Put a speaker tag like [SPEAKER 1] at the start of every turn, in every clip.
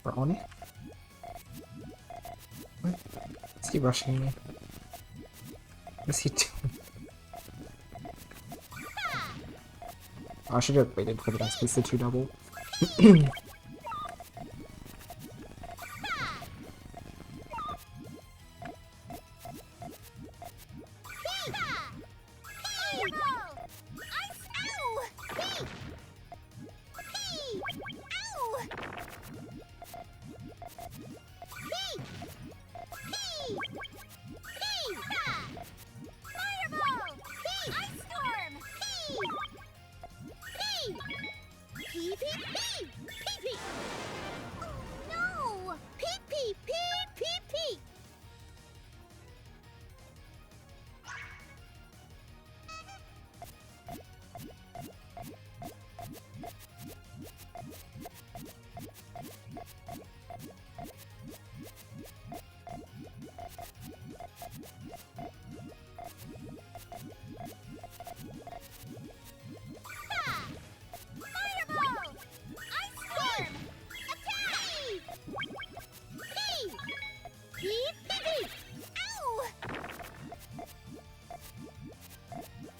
[SPEAKER 1] Brownie? What? Is he rushing me? What is he doing? I should have waited for the next piece to double.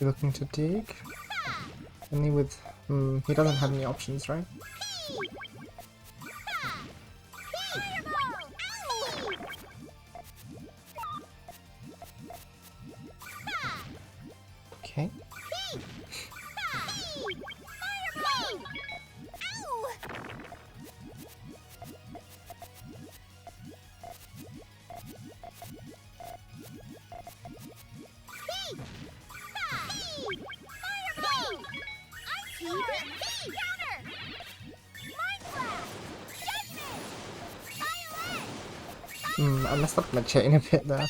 [SPEAKER 1] You looking to dig? Only with he doesn't have any options, right? Okay. I messed up my chain a bit there.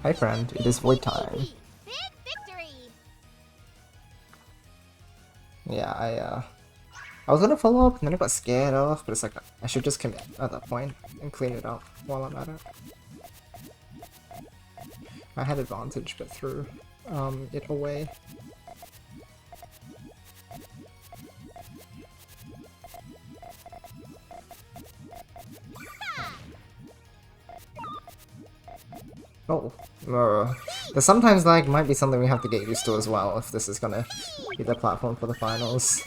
[SPEAKER 1] Hi friend, it is void time. Yeah, I was gonna follow up and then I got scared off, but it's like I should just commit at that point and clean it up while I'm at it. I had advantage but threw it away. Oh, there's sometimes like might be something we have to get used to as well if this is gonna be the platform for the finals.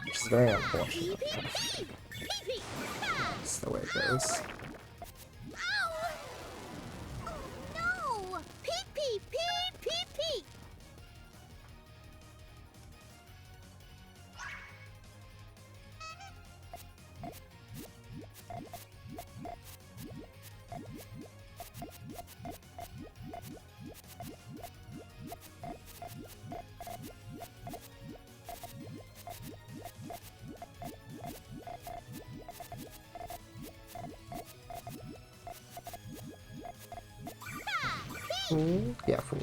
[SPEAKER 1] Which is very unfortunate. That's the way it goes. Fool? Yeah, fool.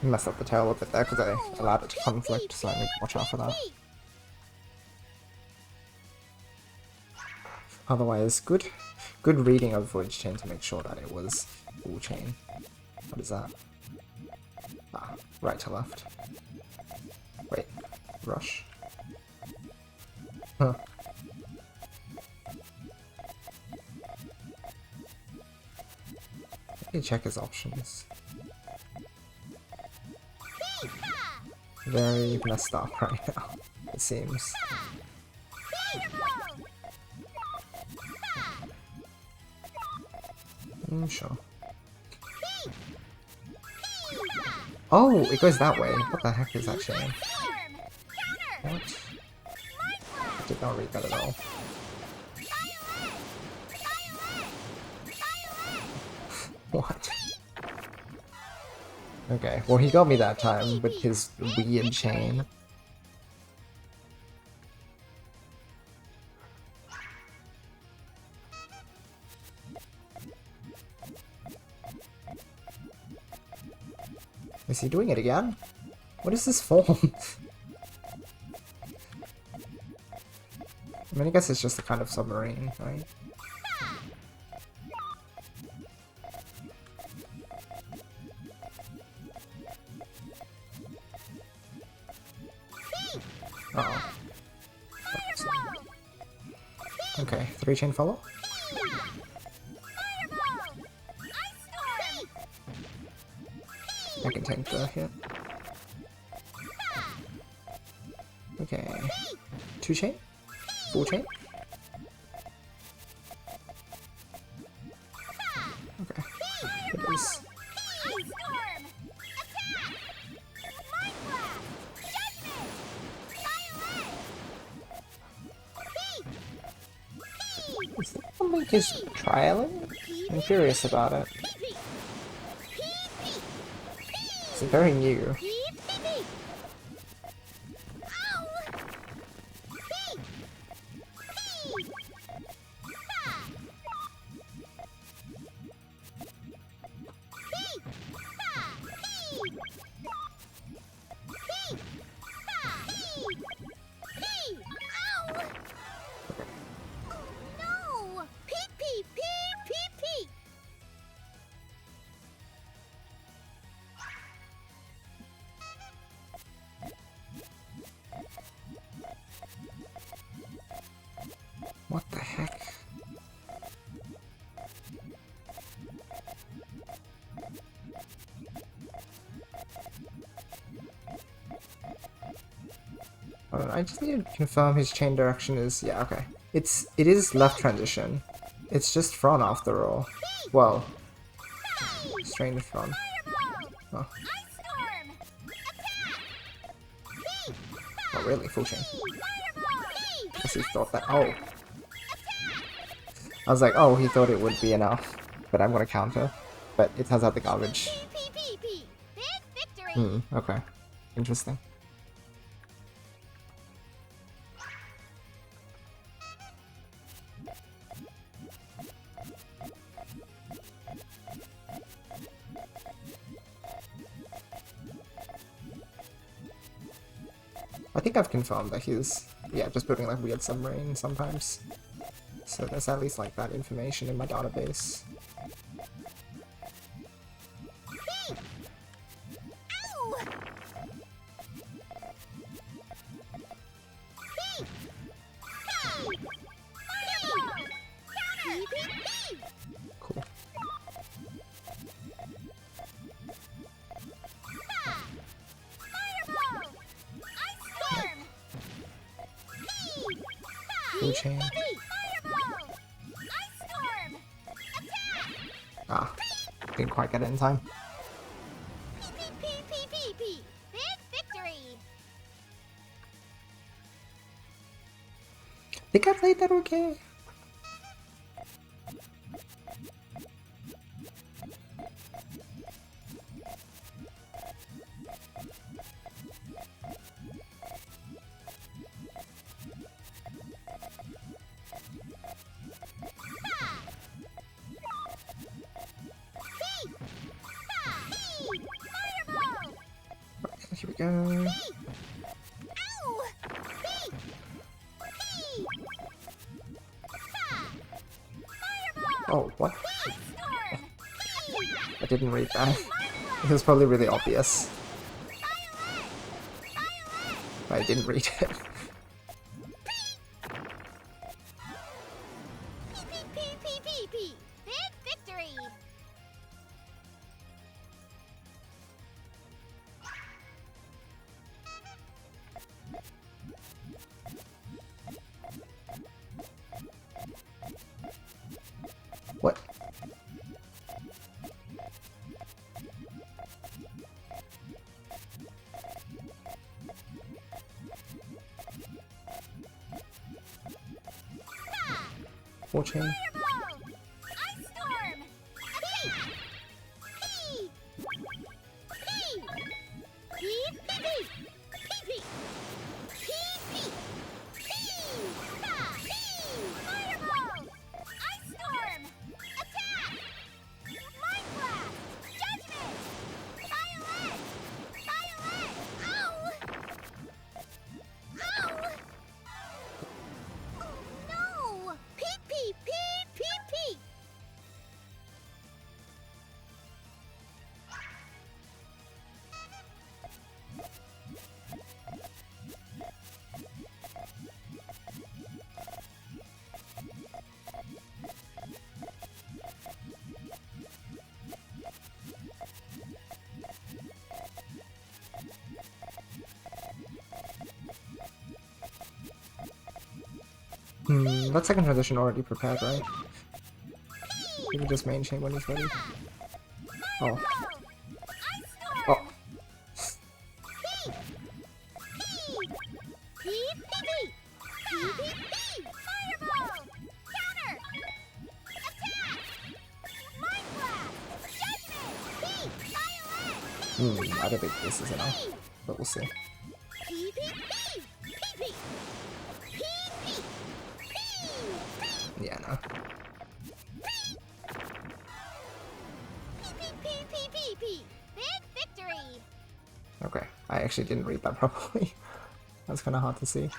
[SPEAKER 1] Messed up the tail a bit there because I allowed it to conflict, so I need to watch out for that. Otherwise, good reading of Void Chain to make sure that it was full chain. What is that? Ah, right to left. Wait, rush? Huh. Let me check his options. Very messed up right now, it seems. Sure. Oh, it goes that way. What the heck is that chain? What? I did not read that at all. What? Okay, well he got me that time with his weird chain. Is he doing it again? What is this form? I mean, I guess it's just a kind of submarine, right? Uh-oh. Okay, 3-chain follow? I can tank the hit. Okay. 2-chain? 4-chain? Okay. It is. Is that something he's trialing? I'm curious about it. It's very new. What the heck? Hold on, I just need to confirm his chain direction is, yeah, okay. It is left transition. It's just front after all. Well, strain front. Oh. Oh really? Full chain. Guess he thought that. Oh. I was like, oh, he thought it would be enough, but I'm gonna counter. But it turns out the garbage. Okay. Interesting. I think I've confirmed that he's, yeah, just building like weird submarines sometimes. So there's at least like that information in my database. Cool. Blue chain. Ah, didn't quite get it in time. Think I played that okay? Here we go. Oh, what? I didn't read that. It was probably really obvious. But I didn't read it. What? 4 chain. That second transition already prepared, right? You can just main chain when he's ready. Oh. Oh. I don't think this is enough, but we'll see. Yeah, no. Okay, I actually didn't read that properly. That's kind of hard to see.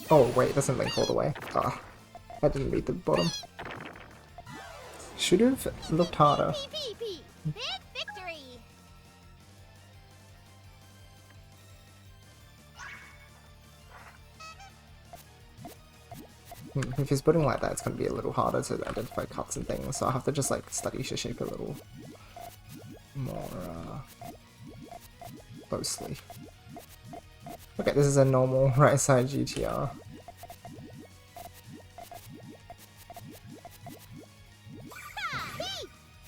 [SPEAKER 1] Oh wait, it doesn't link all the way. Ah, I didn't read the bottom. Should have looked harder. If he's putting like that, it's going to be a little harder to identify cuts and things, so I'll have to just like study his shape a little more closely. Okay, this is a normal right side GTR.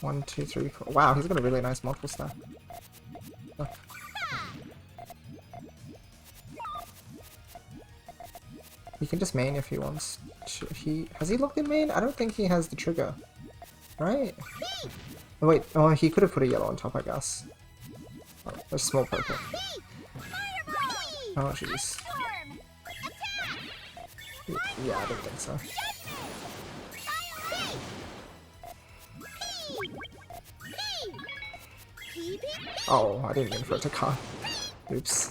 [SPEAKER 1] One, two, three, four. Wow, he's got a really nice multiple stack. Oh. He can just main if he wants. Has he looked in main? I don't think he has the trigger. Right? Oh, wait, oh, he could have put a yellow on top, I guess. Oh, a small purple. Oh, jeez. Yeah, I don't think so. Oh, I didn't mean for it to cut. Oops.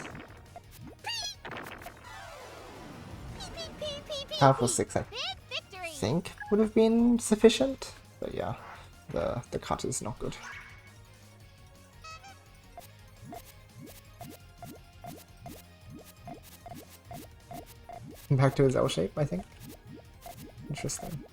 [SPEAKER 1] Powerful 6, I think, would have been sufficient. But yeah, the cut is not good. Back to his L shape, I think. Interesting.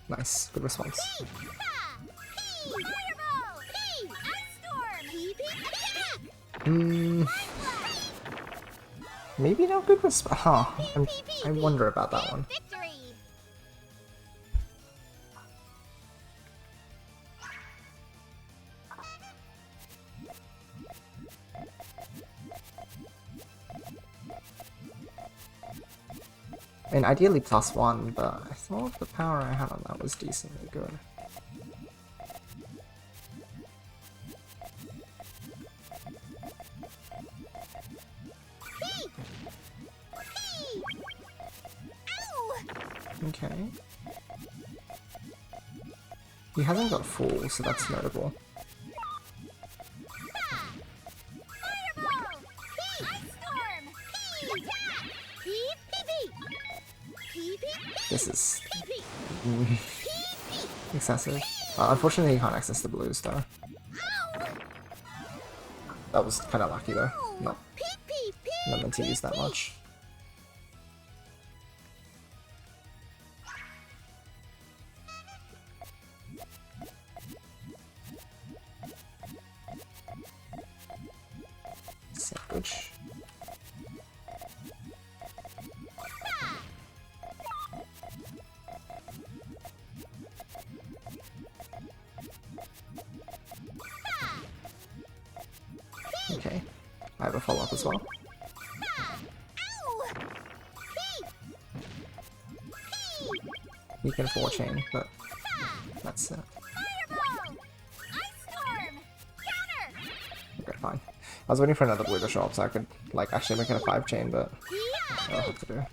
[SPEAKER 1] Nice, good response. Maybe not good response. Huh, I wonder about that one. I mean, ideally +1, but I thought the power I had on that was decently good. Okay. He hasn't got full, so that's notable. This is excessive. Unfortunately, you can't access the blues though. That was kind of lucky though. Not meant to use that much. Sandwich. Okay, I have a follow-up as well. You can 4-chain, but that's it. Okay, fine. I was waiting for another blue to show up so I could, like, actually make it a 5-chain, but I'll have to do.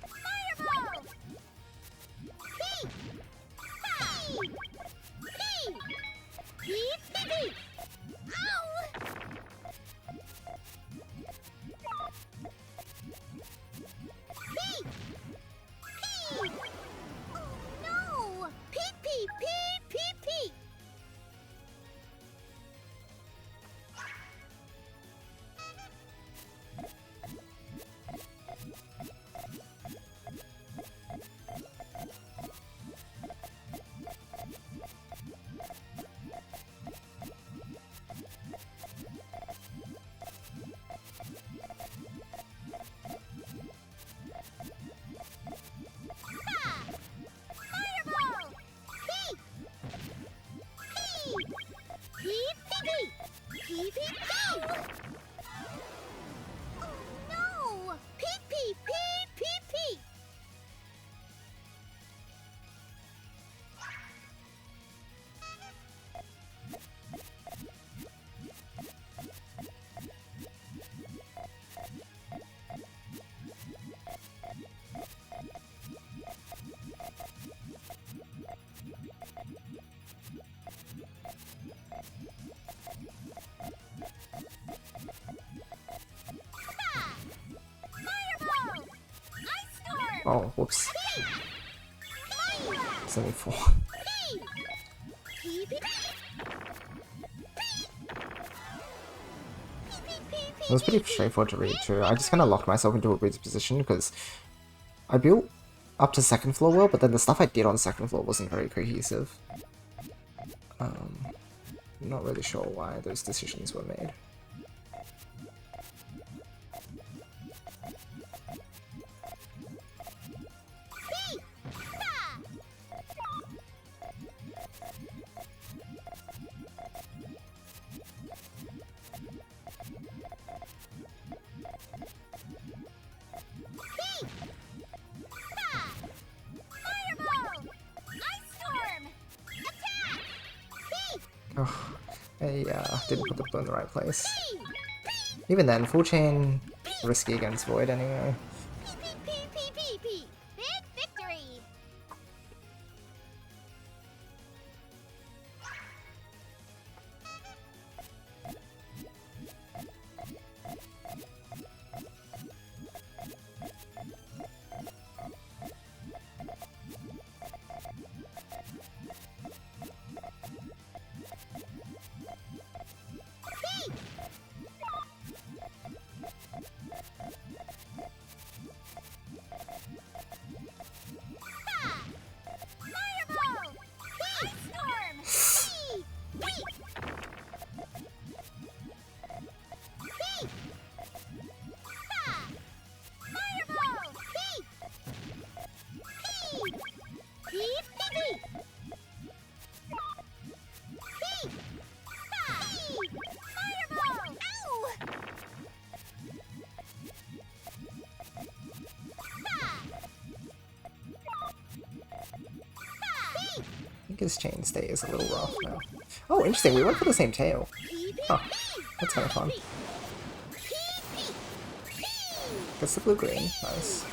[SPEAKER 1] Oh, whoops. 74. It was pretty straightforward to read too. I just kind of locked myself into a weird position because I built up to second floor well, but then the stuff I did on second floor wasn't very cohesive. I'm not really sure why those decisions were made. Oh, I didn't put the blue in the right place. Even then, full chain risky against Void anyway. I think his chain stay is a little rough now. Oh, interesting, we went for the same tail. Oh, that's kind of fun. Gets the blue-green, nice.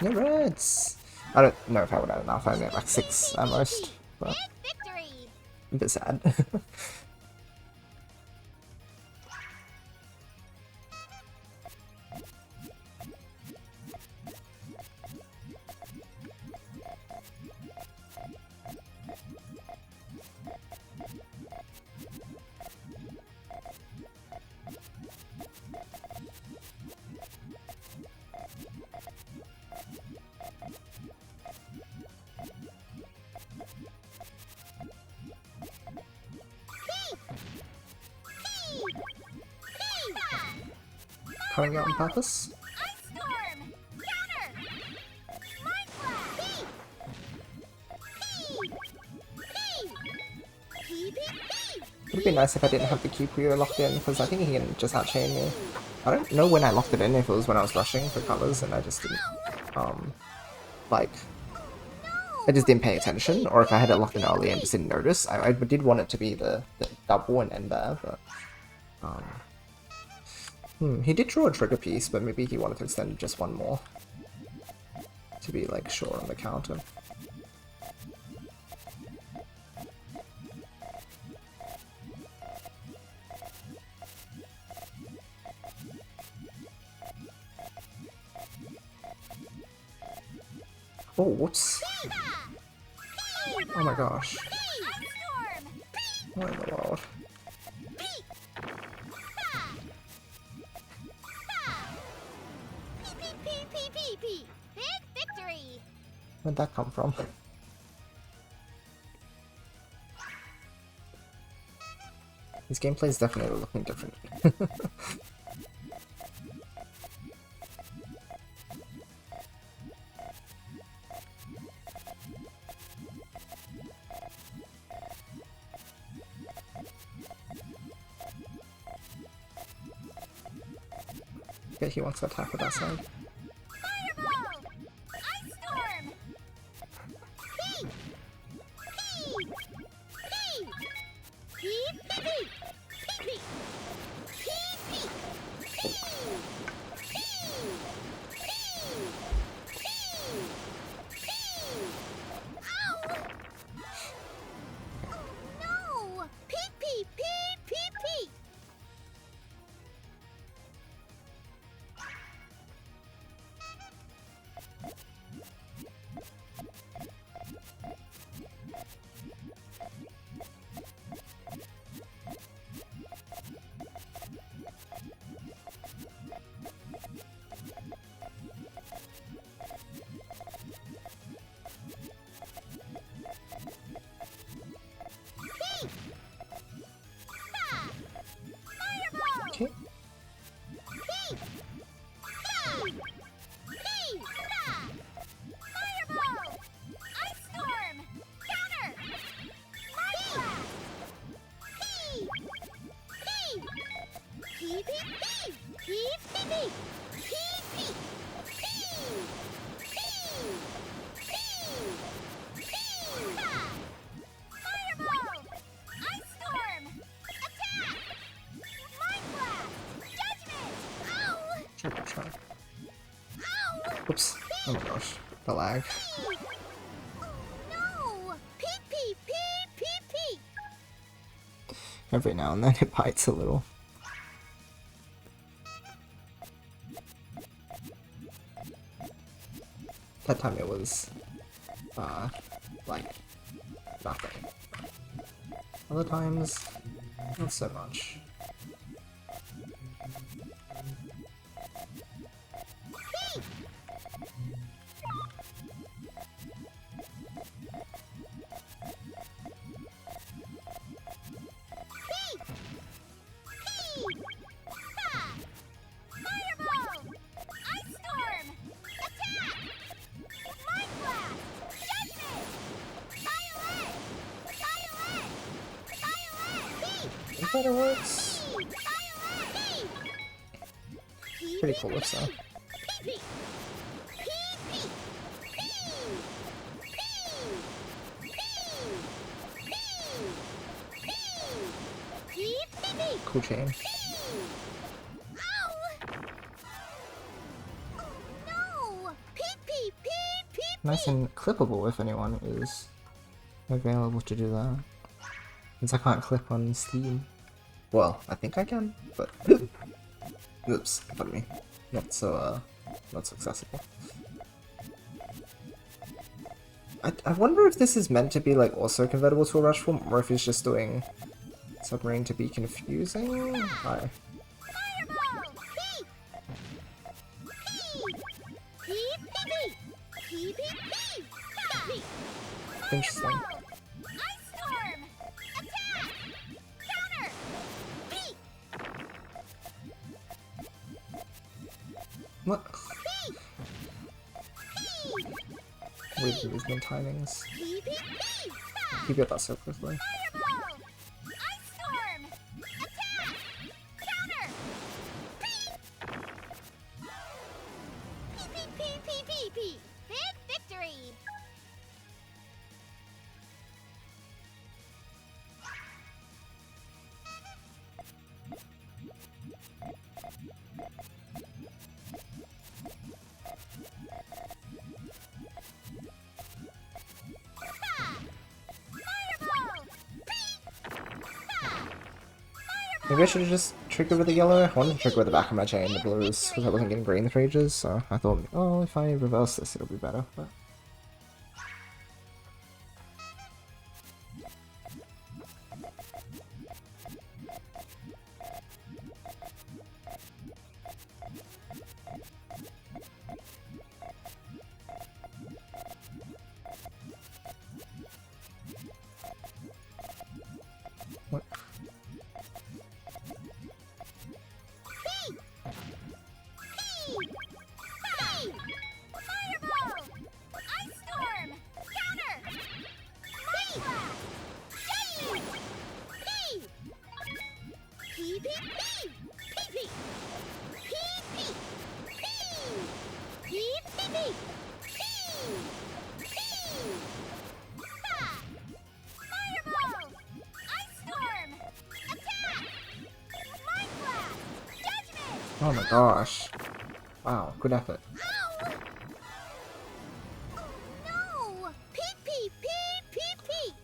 [SPEAKER 1] Yeah, reds! I don't know if I would have enough, I only had like 6 at most, but a bit sad. Coming out on purpose? It would be nice if I didn't have the Puyo locked in, because I think he can just outchain me. I don't know when I locked it in, if it was when I was rushing for colors and I just didn't, like, I just didn't pay attention, or if I had it locked in early and just didn't notice. I did want it to be the double and end there, but, he did draw a trigger piece, but maybe he wanted to extend just one more to be, like, sure on the counter. Oh, whoops. Oh my gosh. What in the world? Where'd that come from? His gameplay is definitely looking different. Okay, he wants to attack with that side. Okay. Oops. Oh my gosh. The lag. Every now and then it bites a little. That time it was, like, nothing. Other times, not so much. That works. Pretty cool looks though. Cool chain. nice and clippable if anyone is available to do that. Since I can't clip on Steam. Well, I think I can, but oops, pardon me. Not so accessible. I wonder if this is meant to be like also convertible to a rush form, or if it's just doing submarine to be confusing. Hi. Interesting. What? Weird movement timings. You get that so quickly. Maybe I should have just triggered with the yellow. I wanted to trigger with the back of my chain, the blues, because I wasn't getting green 3 so I thought, oh, if I reverse this, it'll be better. But... What? Oh my gosh. Wow, good effort.
[SPEAKER 2] Ow! Oh no! Pee pee pee pee pee!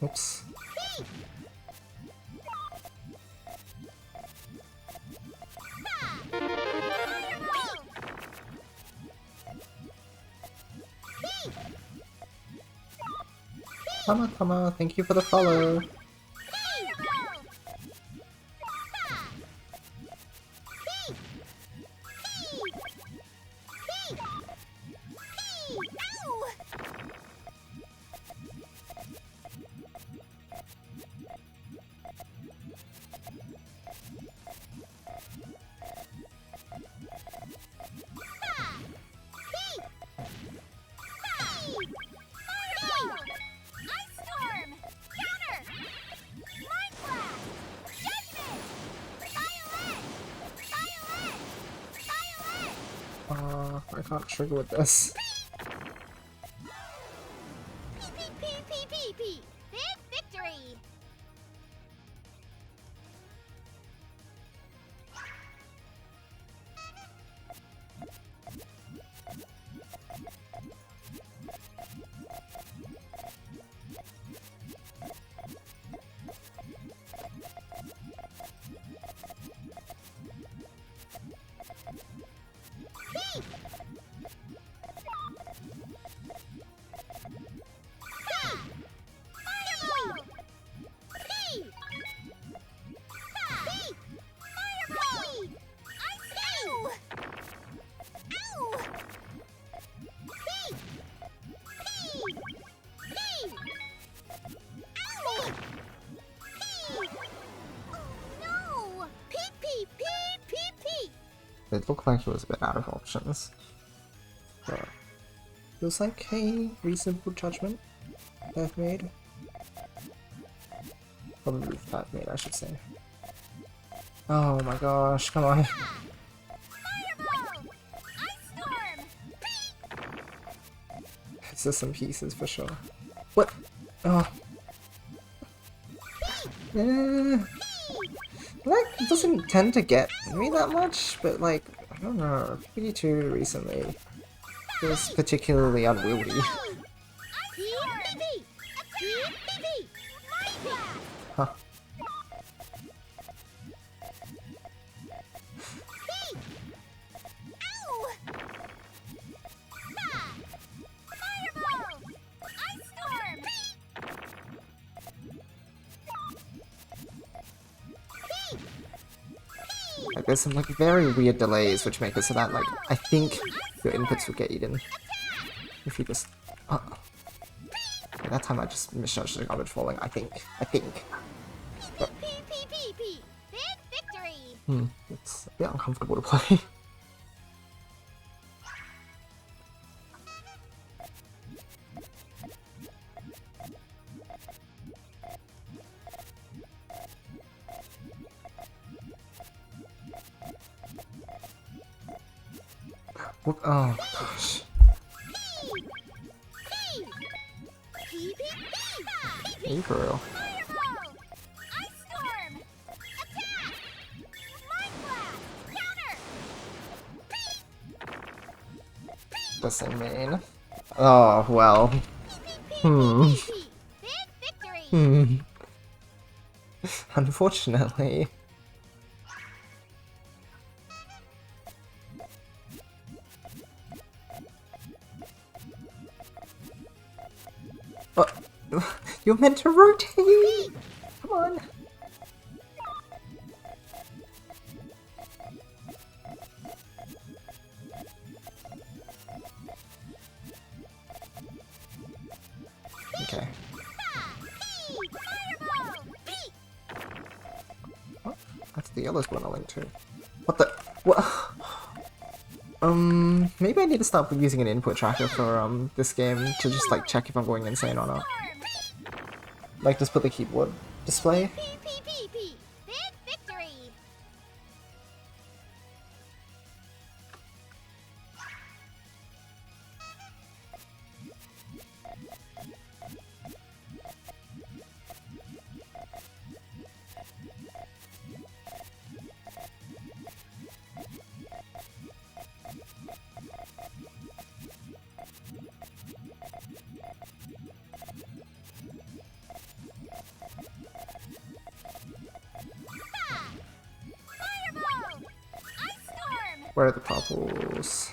[SPEAKER 1] Oops. Tama, thank you for the follow. I can't trigger with this.
[SPEAKER 2] Big victory!
[SPEAKER 1] It looked like it was a bit out of options. But it was like a reasonable judgment I've made. Probably that I've made, I should say. Oh my gosh, come on. bits and pieces for sure. What? Oh. Like, it doesn't tend to get me that much, but like, I don't know, PPT2 recently feels particularly unwieldy. Huh. Like, there's some like very weird delays which make it so that like I think your inputs will get eaten if you just. At that time I just misjudged the garbage falling. I think. But, it's a bit uncomfortable to play. Oh gosh. Are you for real? What's that mean? Oh well. Unfortunately. You're meant to rotate! Come on! Okay. Oh, that's the yellow one I linked to. What the? What? Maybe I need to start using an input tracker for this game to just like check if I'm going insane or not. Like, just put the keyboard display. Where are the purples?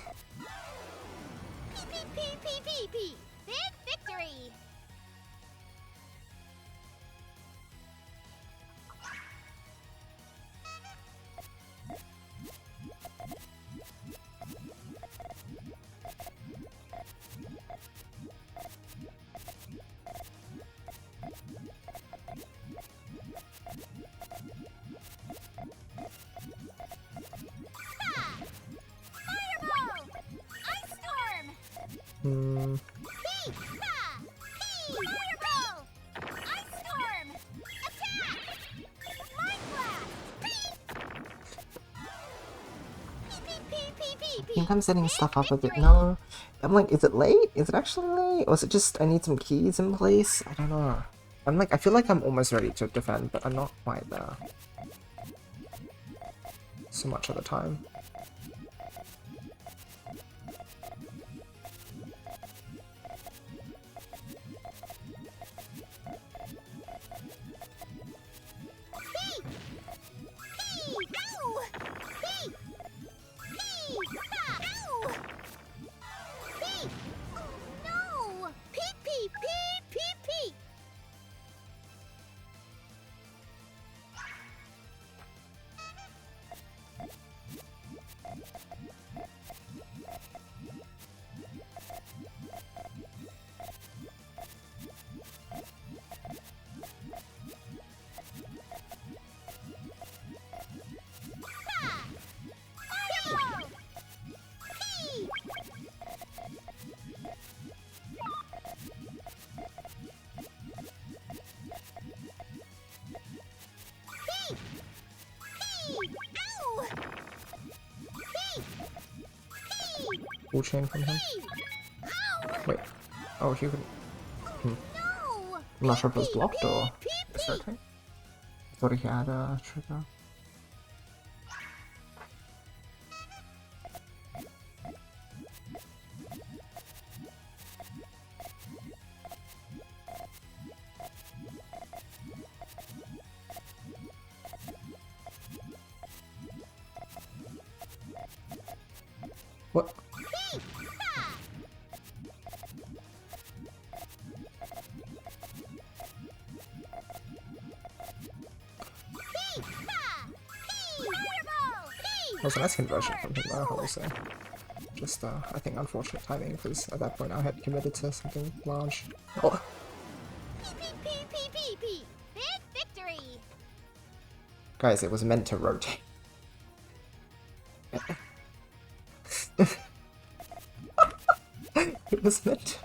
[SPEAKER 1] I think I'm setting stuff up a bit. No, I'm like, is it late? Is it actually late? Or is it just I need some keys in place? I don't know. I'm like, I feel like I'm almost ready to defend, but I'm not quite there. So much of the time. Full chain from him. Wait. Oh, he could.
[SPEAKER 2] No!
[SPEAKER 1] I'm not sure if it was blocked or
[SPEAKER 2] Pee, pee,
[SPEAKER 1] just
[SPEAKER 2] pee.
[SPEAKER 1] rotate. I thought he had a trigger. What?
[SPEAKER 2] Pee, ha. Pee, ha. Pee. Fireball. Pee.
[SPEAKER 1] That was a nice conversion from him there, I will say. Just, I think unfortunate timing, because at that point I had committed to something large. Oh,
[SPEAKER 2] Pee, pee, pee, pee, pee, pee. Big victory.
[SPEAKER 1] guys, it was meant to rotate. It was meant to...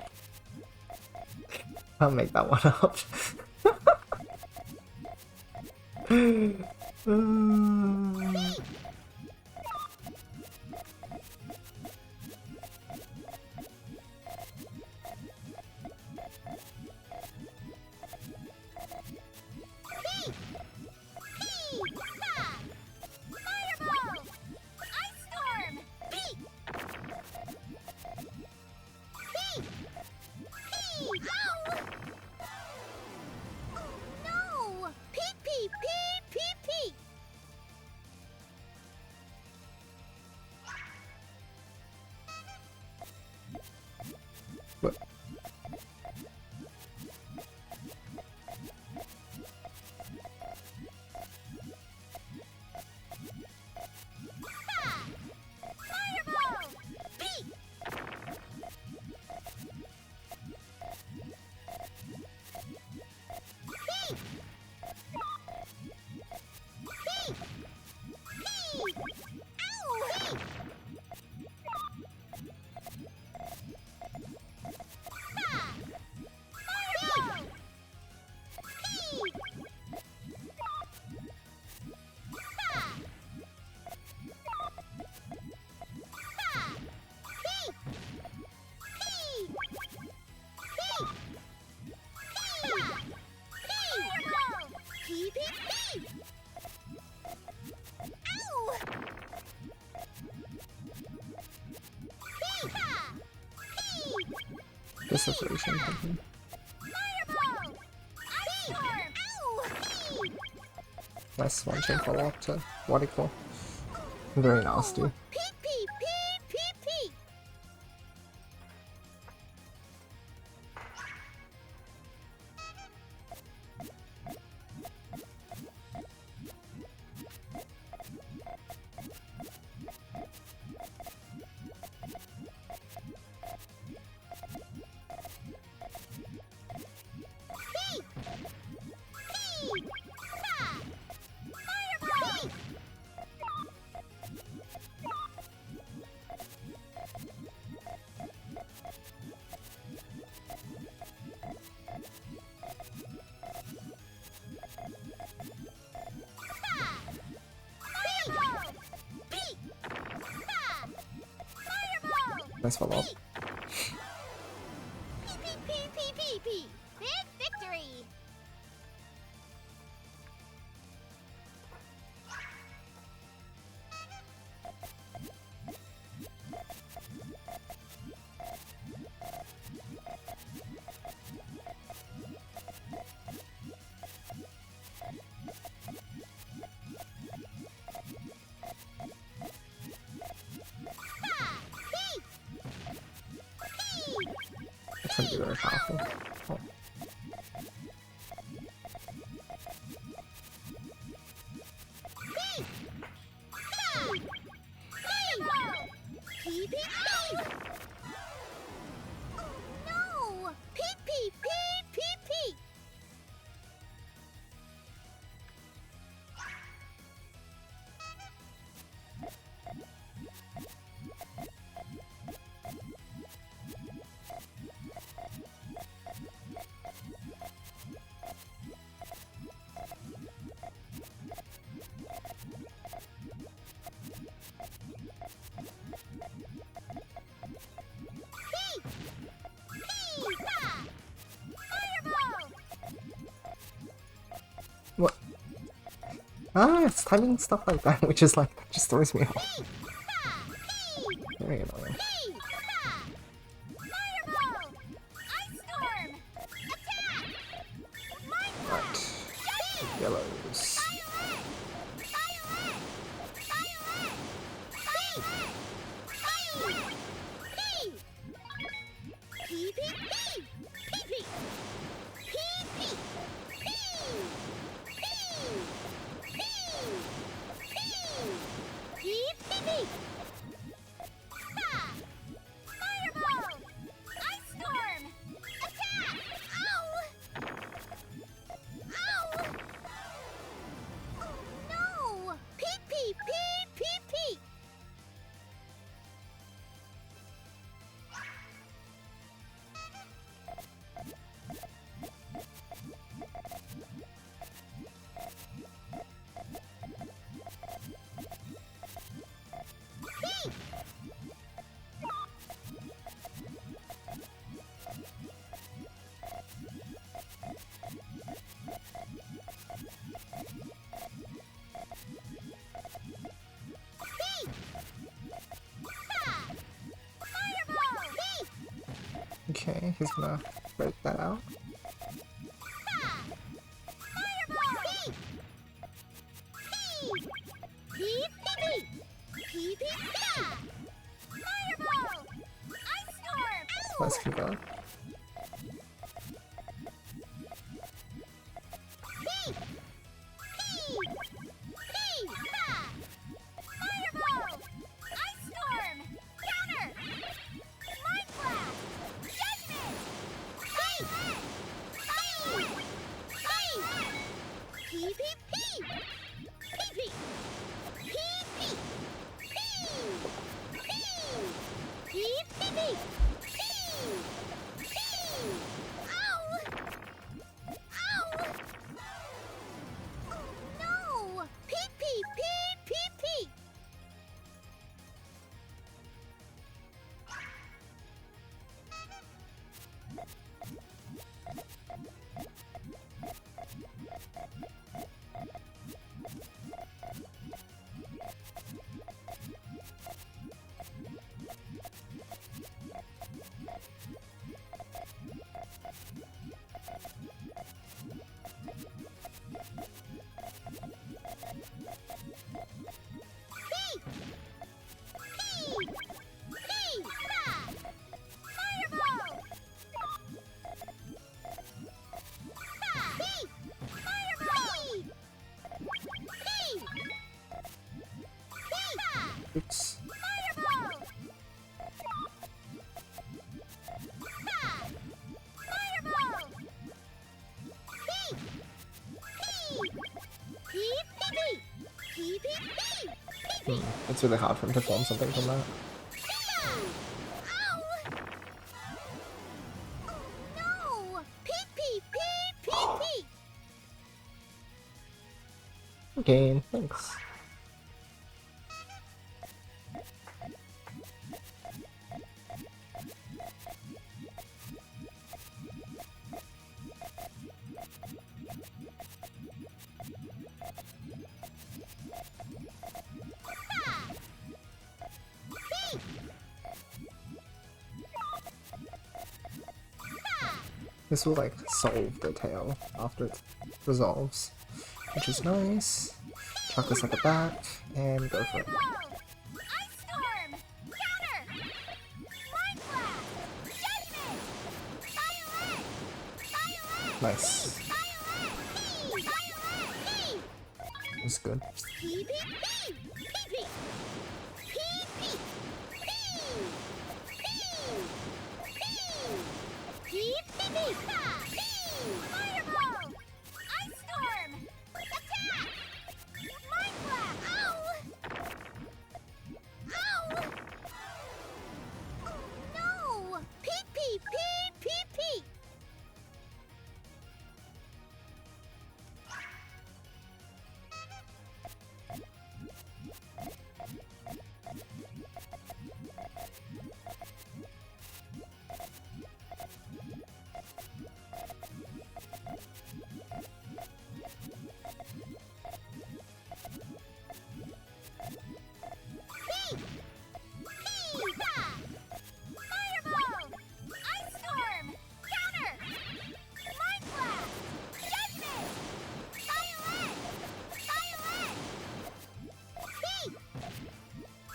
[SPEAKER 1] I'll make that one up.
[SPEAKER 2] Pee. Pee, ha. Fireball. Ice storm. Pee. Pee. Pee. Ow. Oh no. Pee, pee, pee, pee, pee.
[SPEAKER 1] What?
[SPEAKER 2] Ha. Fireball. Pee. Pee. Pee. Pee. Ow. Pee. Ha. Fireball. Pee. Ha. Ha. Pee. Pee. Pee. Ha. Fireball. Pee, pee, pee. Ow. Pee. Ha. Pee.
[SPEAKER 1] This is really something.
[SPEAKER 2] Fireball. Ice storm. Ow. Pee.
[SPEAKER 1] Nice one chain follow up to what equal. Very nasty.
[SPEAKER 2] Pee, pee, pee, pee, pee. Pee. Pee. Ha. Fireball. Ha. Fireball. Pee. Ha. Fireball.
[SPEAKER 1] Nice follow up.
[SPEAKER 2] Pee, pee, pee, pee, pee, pee. Big victory. Ha. Pee. Pee.
[SPEAKER 1] It's gonna be very powerful. Oh.
[SPEAKER 2] Pee. Ha. Fireball. Pee, pee, pee. Oh no. Pee, pee, pee, pee, pee.
[SPEAKER 1] What? Ah, it's timing stuff like that, which is like, that just throws me off. Very annoying. Right. Yellows. Okay, he's gonna break that out. Let's keep going. Oops. It's really hard for him to form something from that. Okay, thanks. This will like solve the tail after it resolves, which is nice. Chuck this at the back and go for it. Nice. That's good.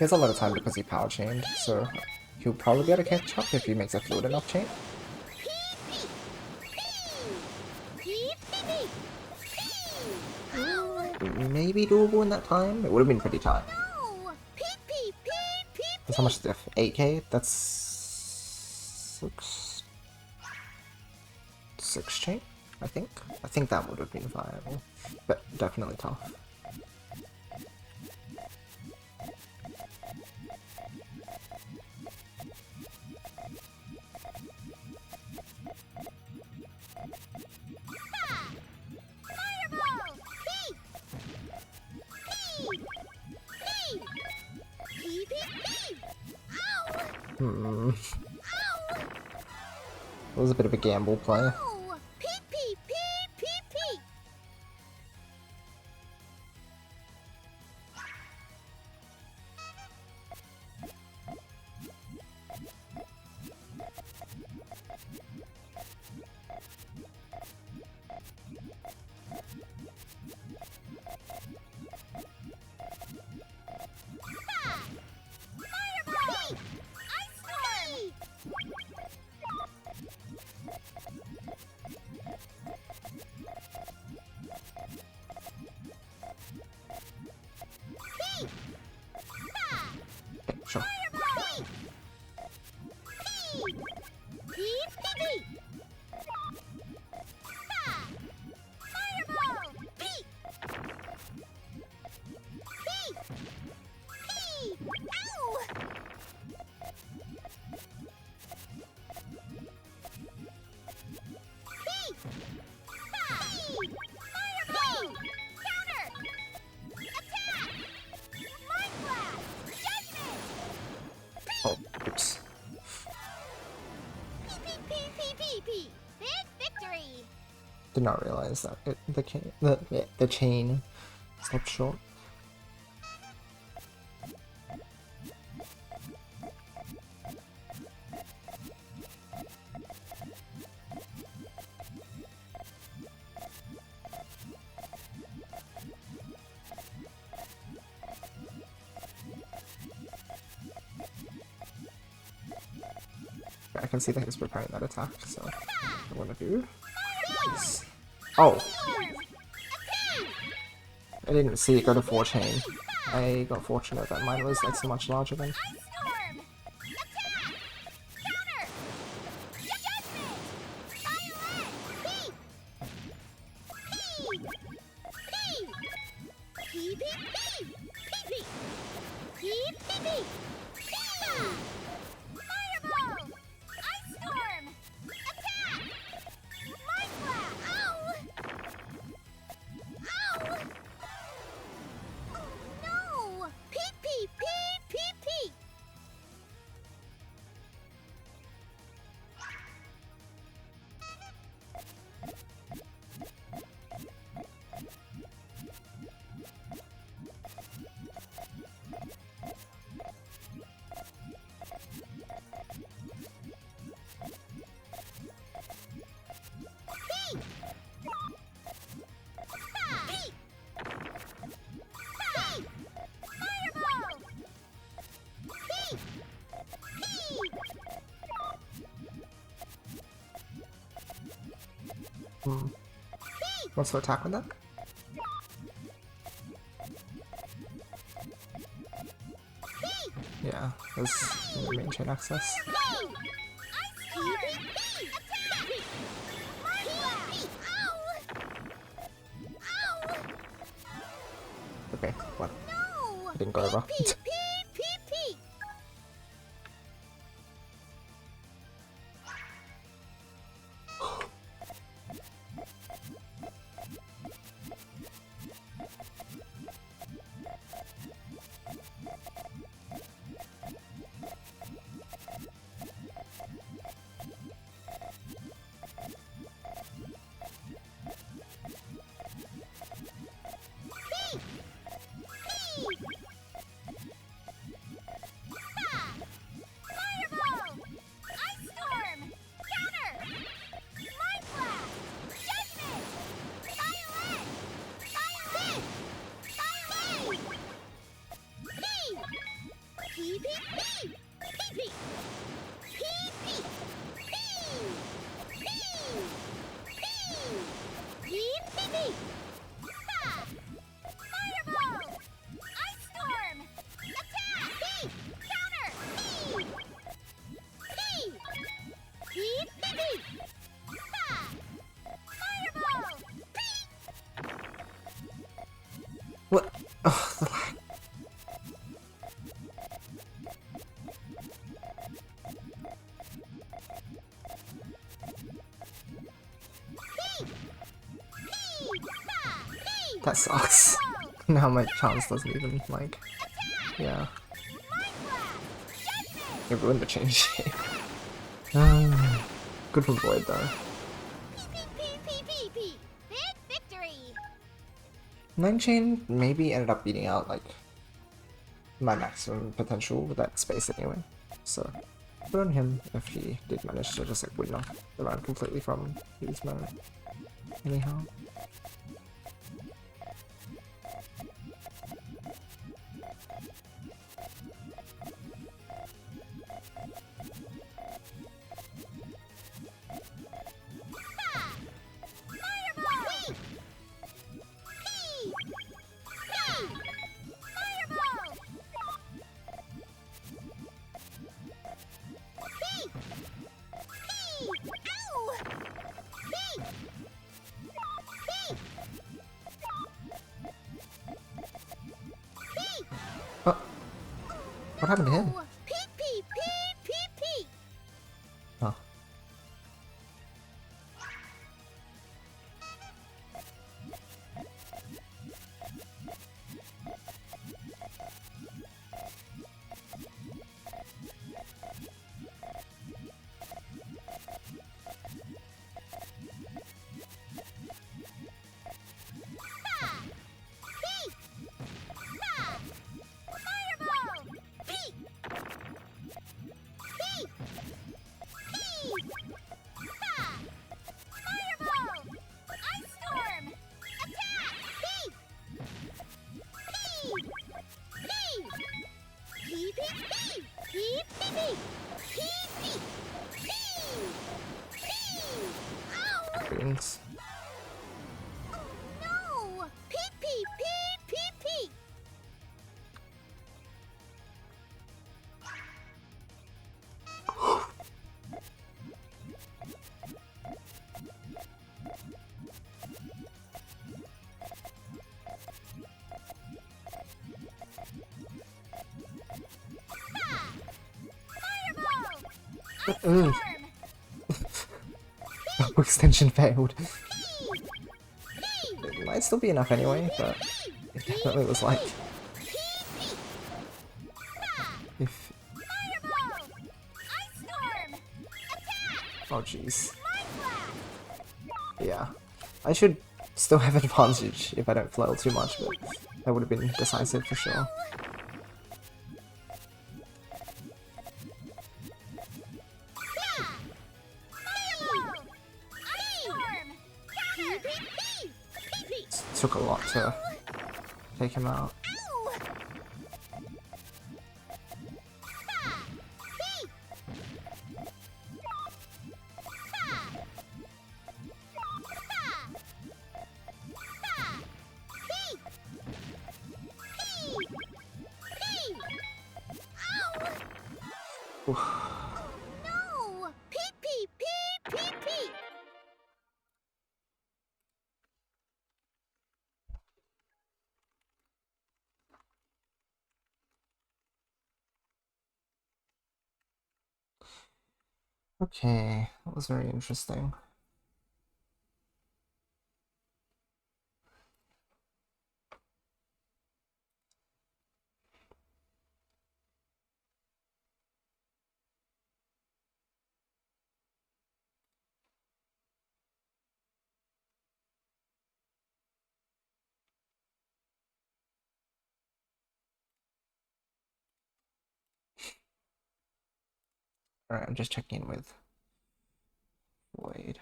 [SPEAKER 1] He has a lot of time because he power chained, so he'll probably be able to catch up if he makes a fluid enough chain. Maybe doable in that time? It would have been pretty tight. That's how much is diff? 8k? That's 6 chain, I think. I think that would have been viable, but definitely tough. It was a bit of a gamble play. Sure. Oh, oops.
[SPEAKER 2] Victory!
[SPEAKER 1] Did not realize that the chain stopped short. I can see that he's preparing that attack, so I want to do is... Oh! I didn't see it go to 4 chain. I got fortunate that mine was like so much larger than... What's the attack with that? Yeah, that's the main chain access. Okay, what? I didn't go over. Oh, the lag. That sucks. Now my chance doesn't even, like... Yeah. It ruined the chain shape. Good for Void, though.
[SPEAKER 2] Big victory.
[SPEAKER 1] 9 chain maybe ended up beating out, like, my maximum potential with that space anyway. So, good on him if he did manage to just, like, win off the round completely from his moment. Anyhow. What happened to him? Oh. Greens.
[SPEAKER 2] No! P.
[SPEAKER 1] Ugh. Extension failed. It might still be enough anyway, but it definitely was like... If... Oh jeez. Yeah. I should still have advantage if I don't flail too much, but that would have been decisive for sure. Took a lot to take him out.
[SPEAKER 2] No! P.
[SPEAKER 1] Okay, that was very interesting. Alright, I'm just checking in with Void.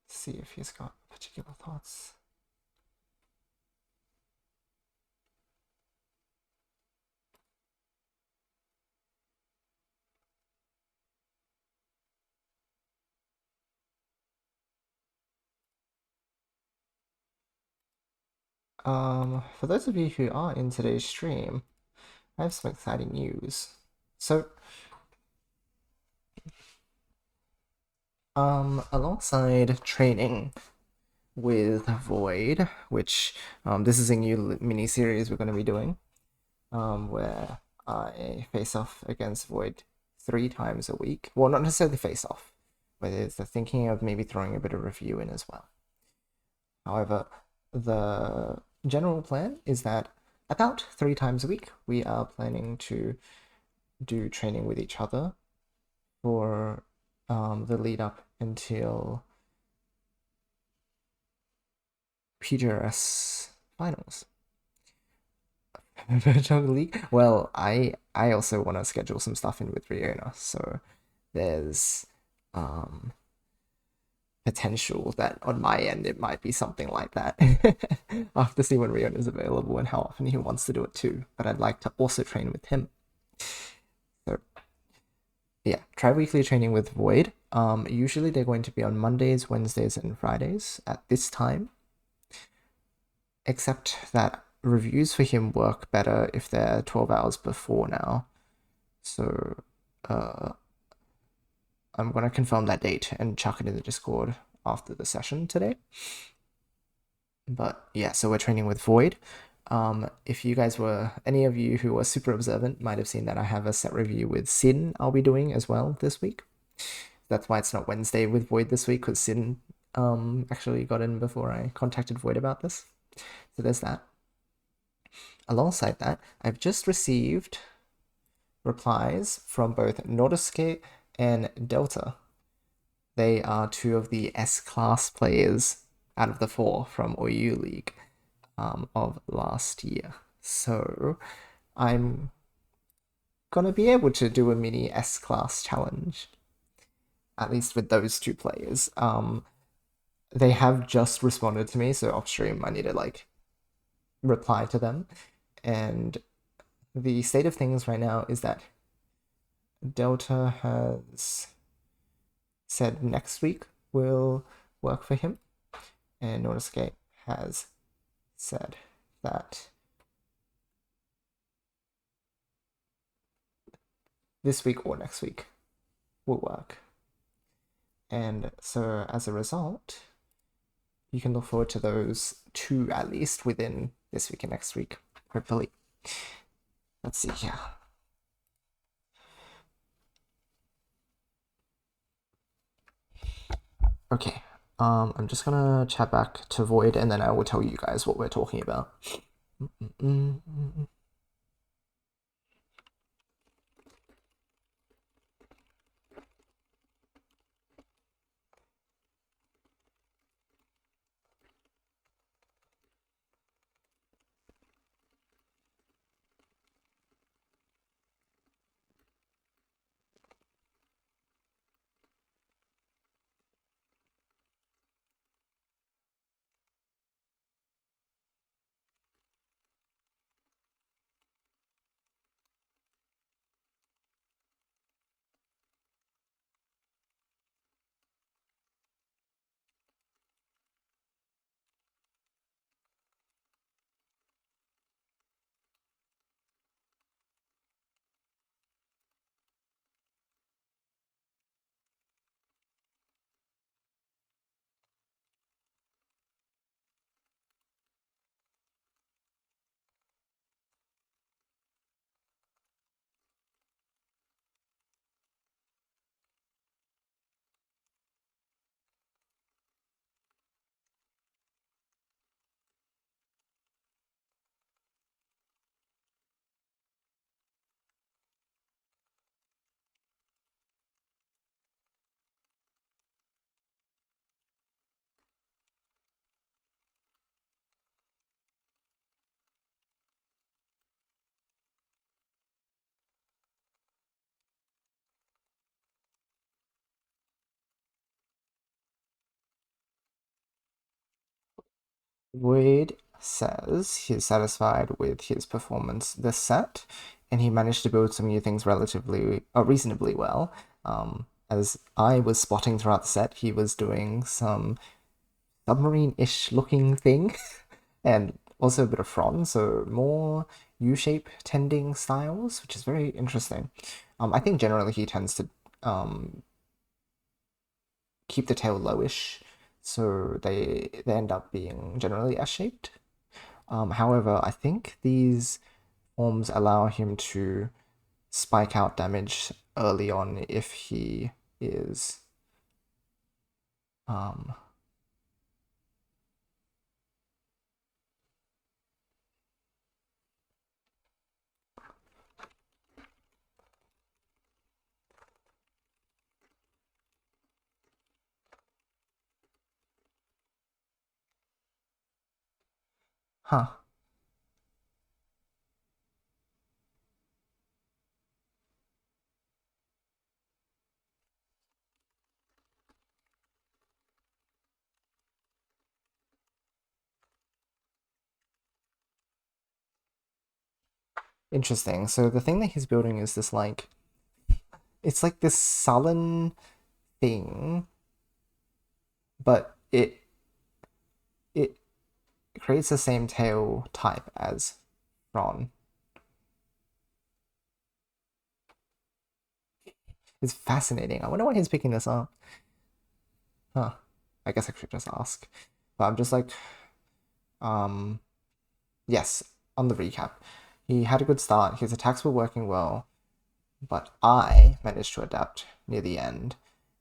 [SPEAKER 1] See if he's got particular thoughts. For those of you who are in today's stream, I have some exciting news. So, Alongside training with Void, which this is a new mini series we're going to be doing, where I face off against Void 3 times a week. Well, not necessarily face off, but it's the thinking of maybe throwing a bit of review in as well. However, the general plan is that about 3 times a week we are planning to do training with each other for the lead up until PGRS finals. League. Well, I also want to schedule some stuff in with Riona, so there's potential that on my end it might be something like that. I'll have to see when Riona is available and how often he wants to do it too. But I'd like to also train with him. So yeah, tri-weekly training with Void. Usually they're going to be on Mondays, Wednesdays, and Fridays at this time. Except that reviews for him work better if they're 12 hours before now. So I'm going to confirm that date and chuck it in the Discord after the session today. But yeah, so we're training with Void. If you guys were, any of you who were super observant might have seen that I have a set review with Sin I'll be doing as well this week. That's why it's not Wednesday with Void this week, because Sin actually got in before I contacted Void about this. So there's that. Alongside that, I've just received replies from both Nordiske and Delta. They are 2 of the S-class players out of the 4 from OU League of last year. So I'm gonna be able to do a mini S-class challenge, at least with those 2 players. They have just responded to me, so off stream I need to like reply to them. And the state of things right now is that Delta has said next week will work for him, and Nordiske has said that this week or next week will work. And so as a result, you can look forward to those 2 at least within this week and next week, hopefully. Let's see here. Okay, I'm just gonna chat back to Void and then I will tell you guys what we're talking about. Wade says he's satisfied with his performance this set, and he managed to build some new things reasonably well. As I was spotting throughout the set, he was doing some submarine-ish looking thing, and also a bit of frond, so more U-shape tending styles, which is very interesting. I think generally he tends to keep the tail lowish, so they end up being generally S-shaped. However, I think these forms allow him to spike out damage early on if he is huh. Interesting. So the thing that he's building is this like, it's like this sullen thing, but it creates the same tail type as Ron. It's fascinating. I wonder why he's picking this up. Huh. I guess I should just ask. But I'm just like, yes, on the recap. He had a good start, his attacks were working well, but I managed to adapt near the end,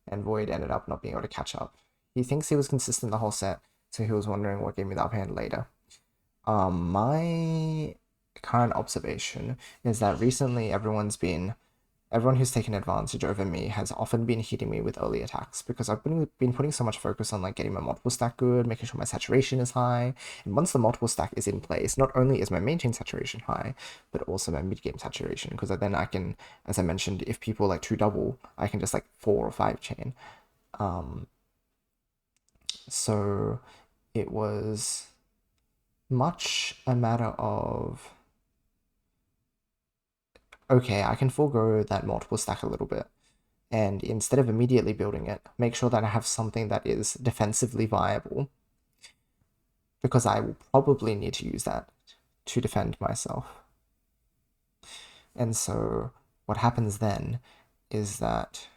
[SPEAKER 1] and Void ended up not being able to catch up. He thinks he was consistent the whole set, so he was wondering what gave me the upper hand later. My current observation is that recently everyone who's taken advantage over me has often been hitting me with early attacks because I've been putting so much focus on like getting my multiple stack good, making sure my saturation is high, and once the multiple stack is in place, not only is my main chain saturation high, but also my mid game saturation, because then I can, as I mentioned, if people like 2-double, I can just like 4 or 5 chain. So it was much a matter of, okay, I can forego that multiple stack a little bit, and instead of immediately building it, make sure that I have something that is defensively viable, because I will probably need to use that to defend myself. And so what happens then is that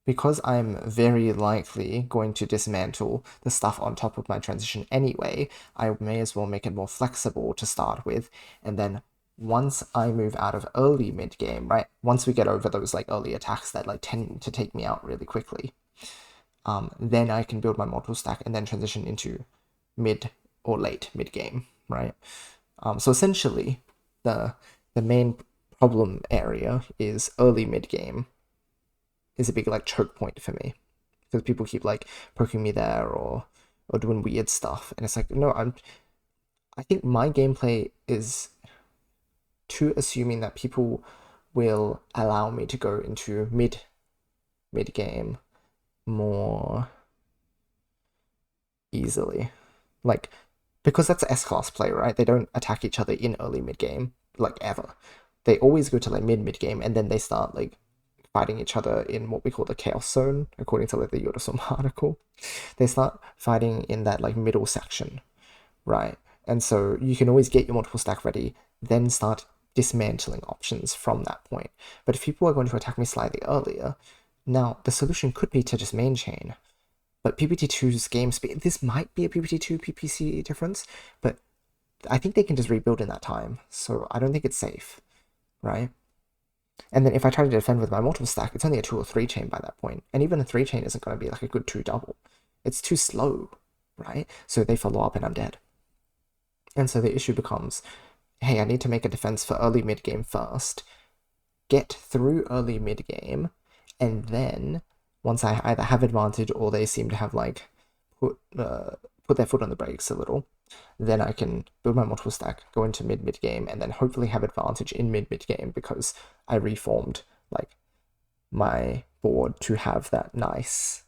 [SPEAKER 1] because I'm very likely going to dismantle the stuff on top of my transition anyway, I may as well make it more flexible to start with, and then once I move out of early mid game, right? Once we get over those like early attacks that like tend to take me out really quickly, then I can build my multiple stack and then transition into mid or late mid game, right? So essentially, the main problem area is early mid game is a big like choke point for me, because people keep like poking me there or doing weird stuff, and it's like, no, I think my gameplay is too assuming that people will allow me to go into mid game more easily, like, because that's S-class play, right? They don't attack each other in early mid game like ever. They always go to like mid game, and then they start like fighting each other in what we call the chaos zone, according to like the Yoda article. They start fighting in that like middle section, right? And so you can always get your multiple stack ready, then start dismantling options from that point. But if people are going to attack me slightly earlier, now the solution could be to just main chain. But PPT2's game speed, this might be a PPT2 PPC difference, but I think they can just rebuild in that time, so I don't think it's safe, right? And then if I try to defend with my multiple stack, it's only a 2 or 3 chain by that point, and even a 3 chain isn't going to be like a good 2-double. It's too slow, right? So they follow up and I'm dead. And so the issue becomes, hey, I need to make a defense for early mid game first, get through early mid game, and then once I either have advantage or they seem to have like put their foot on the brakes a little, then I can build my multiple stack, go into mid game, and then hopefully have advantage in mid game because I reformed like my board to have that nice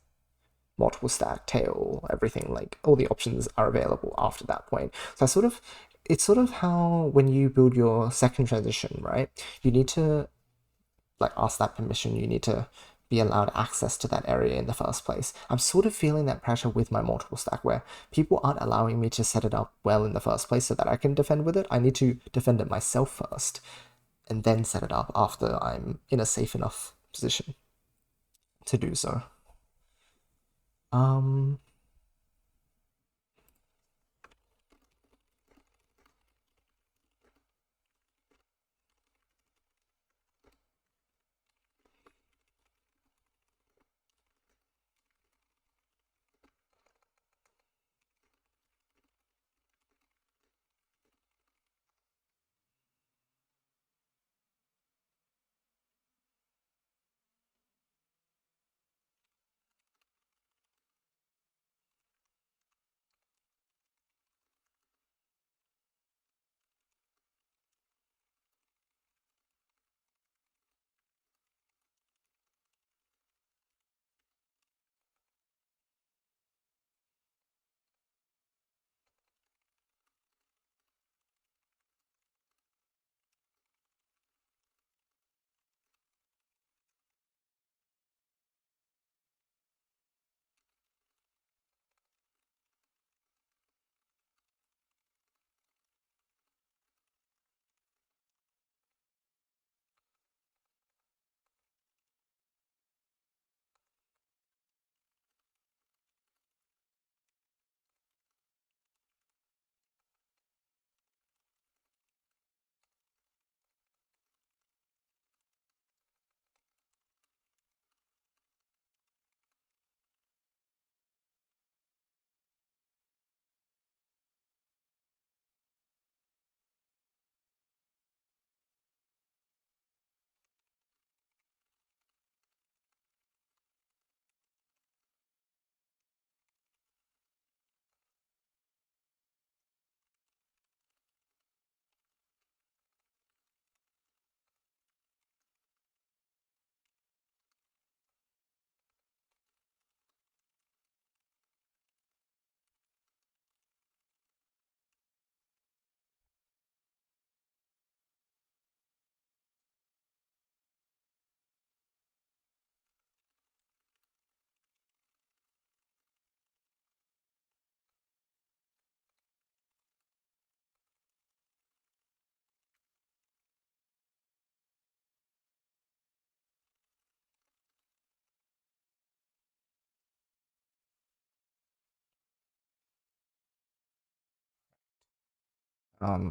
[SPEAKER 1] multiple stack tail, everything, like all the options are available after that point. So it's sort of how when you build your second transition, right? You need to like ask that permission, you need to be allowed access to that area in the first place. I'm sort of feeling that pressure with my multiple stack where people aren't allowing me to set it up well in the first place so that I can defend with it. I need to defend it myself first and then set it up after I'm in a safe enough position to do so. Um,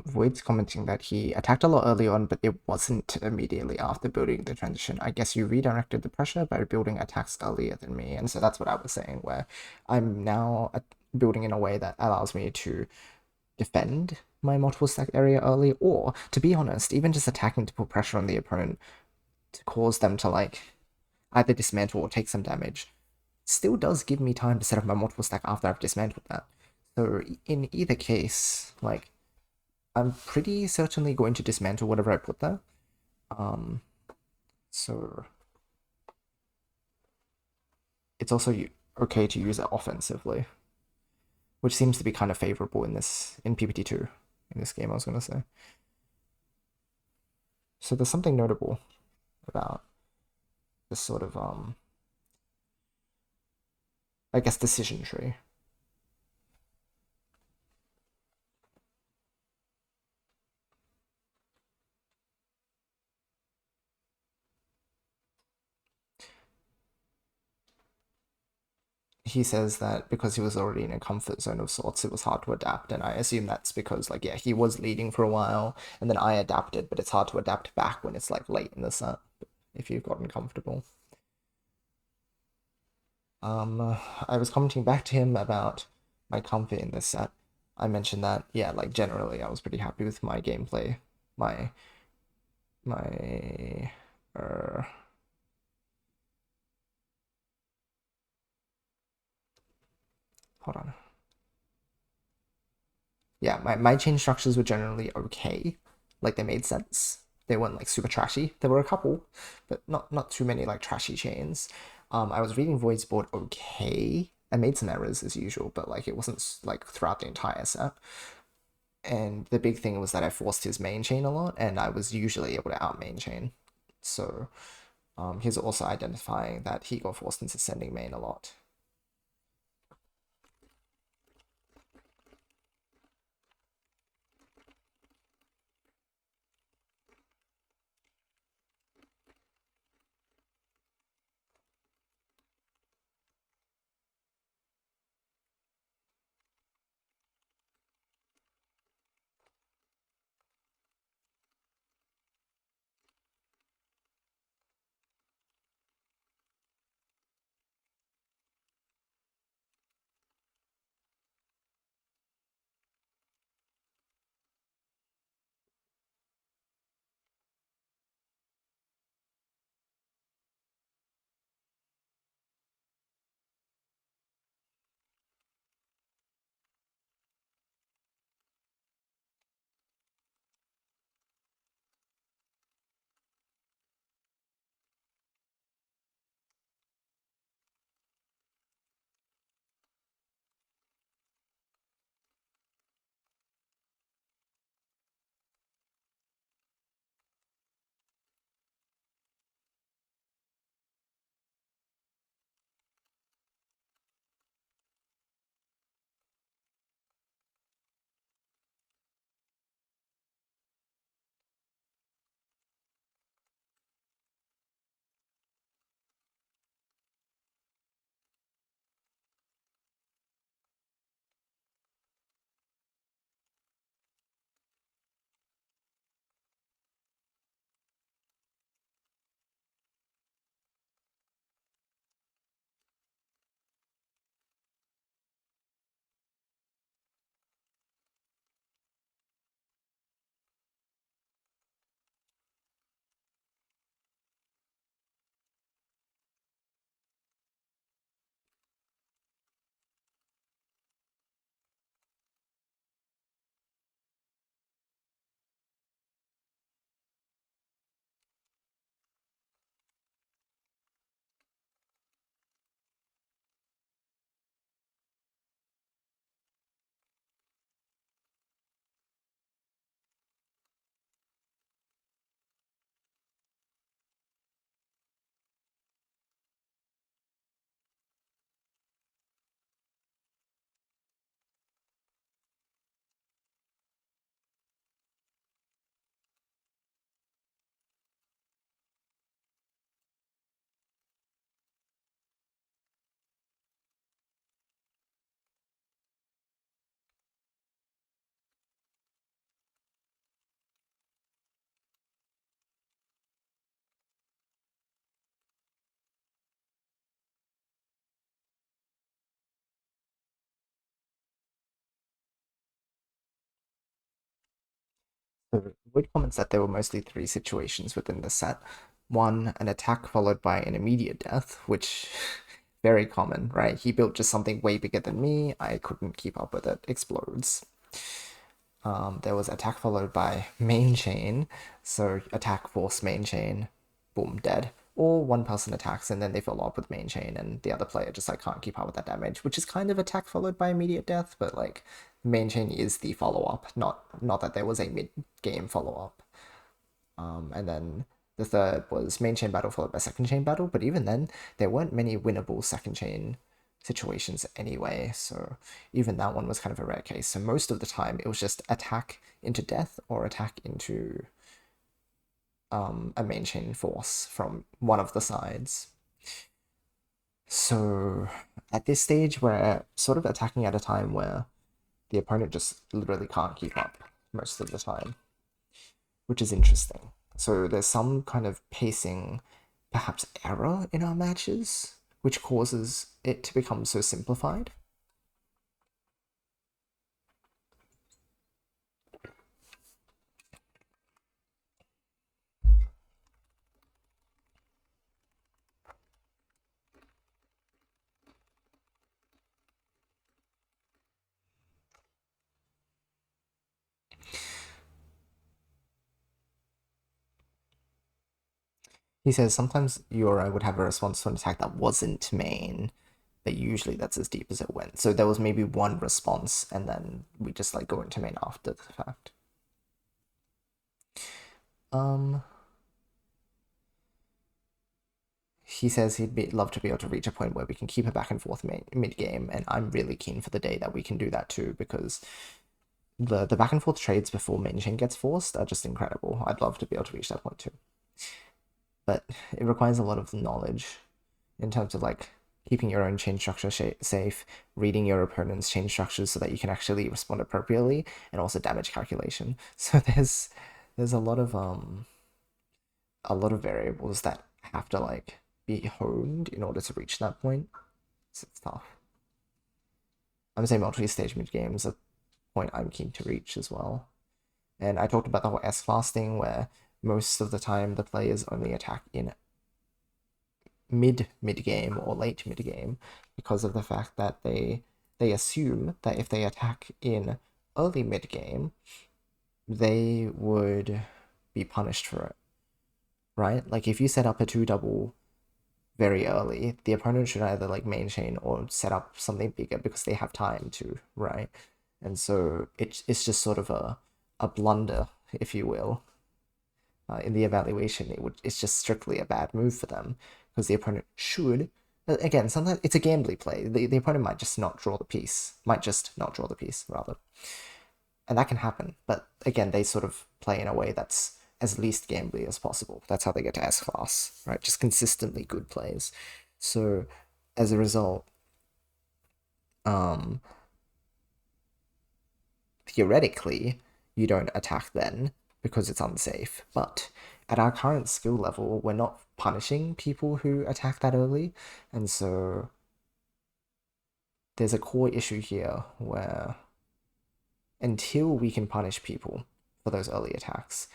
[SPEAKER 1] Void's commenting that he attacked a lot early on, but it wasn't immediately after building the transition. I guess you redirected the pressure by building attacks earlier than me, and so that's what I was saying, where I'm now building in a way that allows me to defend my multiple stack area early, or, to be honest, even just attacking to put pressure on the opponent to cause them to, like, either dismantle or take some damage, still does give me time to set up my multiple stack after I've dismantled that. So in either case, like, I'm pretty certainly going to dismantle whatever I put there. So it's also okay to use it offensively, which seems to be kind of favorable in PPT2 in this game, I was gonna say. So there's something notable about this sort of I guess decision tree. He says that because he was already in a comfort zone of sorts, it was hard to adapt, and I assume that's because, like, yeah, he was leading for a while, and then I adapted, but it's hard to adapt back when it's, like, late in the set, if you've gotten comfortable. I was commenting back to him about my comfort in this set. I mentioned that, yeah, like, generally, I was pretty happy with my gameplay. My, my, uh, hold on. Yeah, my chain structures were generally okay. Like, they made sense. They weren't, like, super trashy. There were a couple, but not too many, like, trashy chains. I was reading Void's board okay. I made some errors as usual, but, like, it wasn't, like, throughout the entire set. And the big thing was that I forced his main chain a lot, and I was usually able to out main chain. So he's also identifying that he got forced into sending main a lot. So Wood comments that there were mostly three situations within the set. One, an attack followed by an immediate death, which very common, right? He built just something way bigger than me. I couldn't keep up with it. Explodes. There was attack followed by main chain. So attack force main chain, boom, dead. Or one person attacks and then they follow up with main chain and the other player just like can't keep up with that damage, which is kind of attack followed by immediate death, but like main chain is the follow up, not that there was a mid game follow up. And then the third was main chain battle followed by second chain battle, but even then there weren't many winnable second chain situations anyway, so even that one was kind of a rare case. So most of the time it was just attack into death or attack into a main chain force from one of the sides. So at this stage we're sort of attacking at a time where the opponent just literally can't keep up most of the time, which is interesting. So there's some kind of pacing, perhaps error in our matches, which causes it to become so simplified. He says sometimes Euro would have a response to an attack that wasn't main, but usually that's as deep as it went. So there was maybe one response, and then we just like go into main after the fact. He says love to be able to reach a point where we can keep it back and forth mid game, and I'm really keen for the day that we can do that too, because the back and forth trades before main chain gets forced are just incredible. I'd love to be able to reach that point too. But it requires a lot of knowledge in terms of like keeping your own chain structure safe, reading your opponent's chain structures so that you can actually respond appropriately, and also damage calculation. So there's a lot of variables that have to like be honed in order to reach that point. So it's tough. I'm saying multi-stage mid games a point I'm keen to reach as well. And I talked about the whole S-class thing where most of the time the players only attack in mid game or late mid game because of the fact that they assume that if they attack in early mid game, they would be punished for it. Right? Like if you set up a 2-double very early, the opponent should either like main chain or set up something bigger because they have time to, right? And so it's just sort of a blunder, if you will. In the evaluation, it's just strictly a bad move for them because the opponent should. Again, sometimes it's a gambly play. The opponent might just not draw the piece. Rather. And that can happen. But again, they sort of play in a way that's as least gambly as possible. That's how they get to S-class, right? Just consistently good plays. So as a result, theoretically, you don't attack then because it's unsafe. But at our current skill level, we're not punishing people who attack that early. And so there's a core issue here where until we can punish people for those early attacks,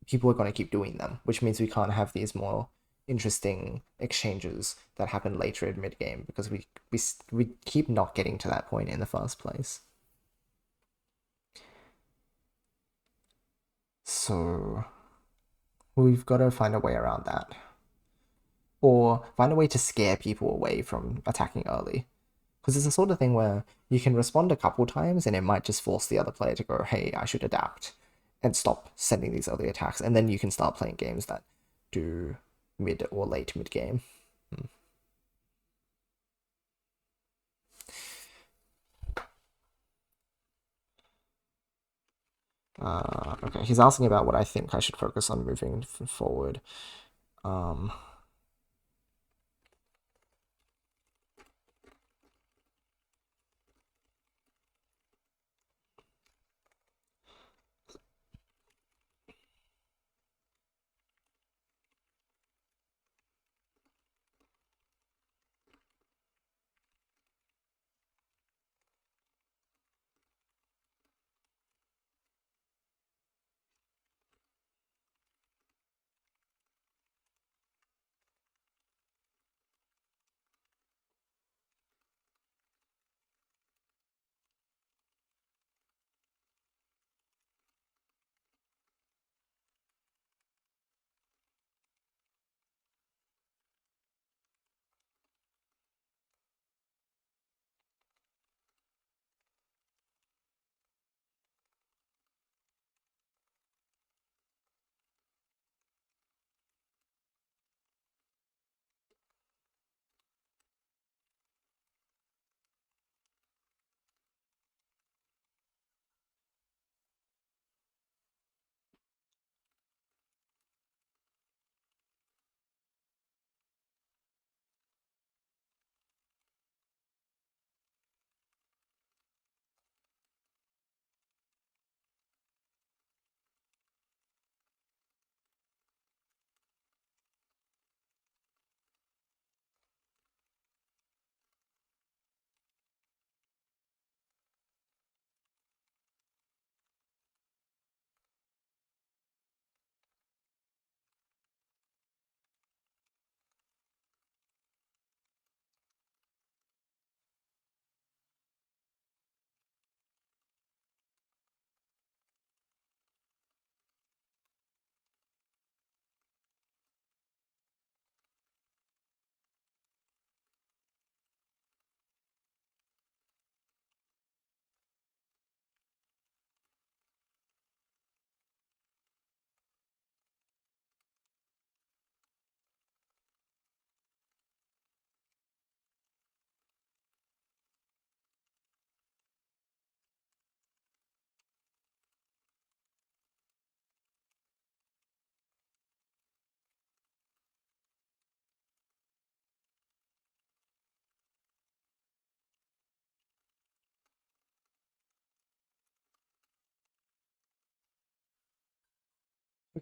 [SPEAKER 1] people are going to keep doing them, which means we can't have these more interesting exchanges that happen later in mid game because we keep not getting to that point in the first place. So we've got to find a way around that, or find a way to scare people away from attacking early, because it's the sort of thing where you can respond a couple times and it might just force the other player to go, hey, I should adapt and stop sending these early attacks, and then you can start playing games that do mid or late mid game. Okay, he's asking about what I think I should focus on moving forward.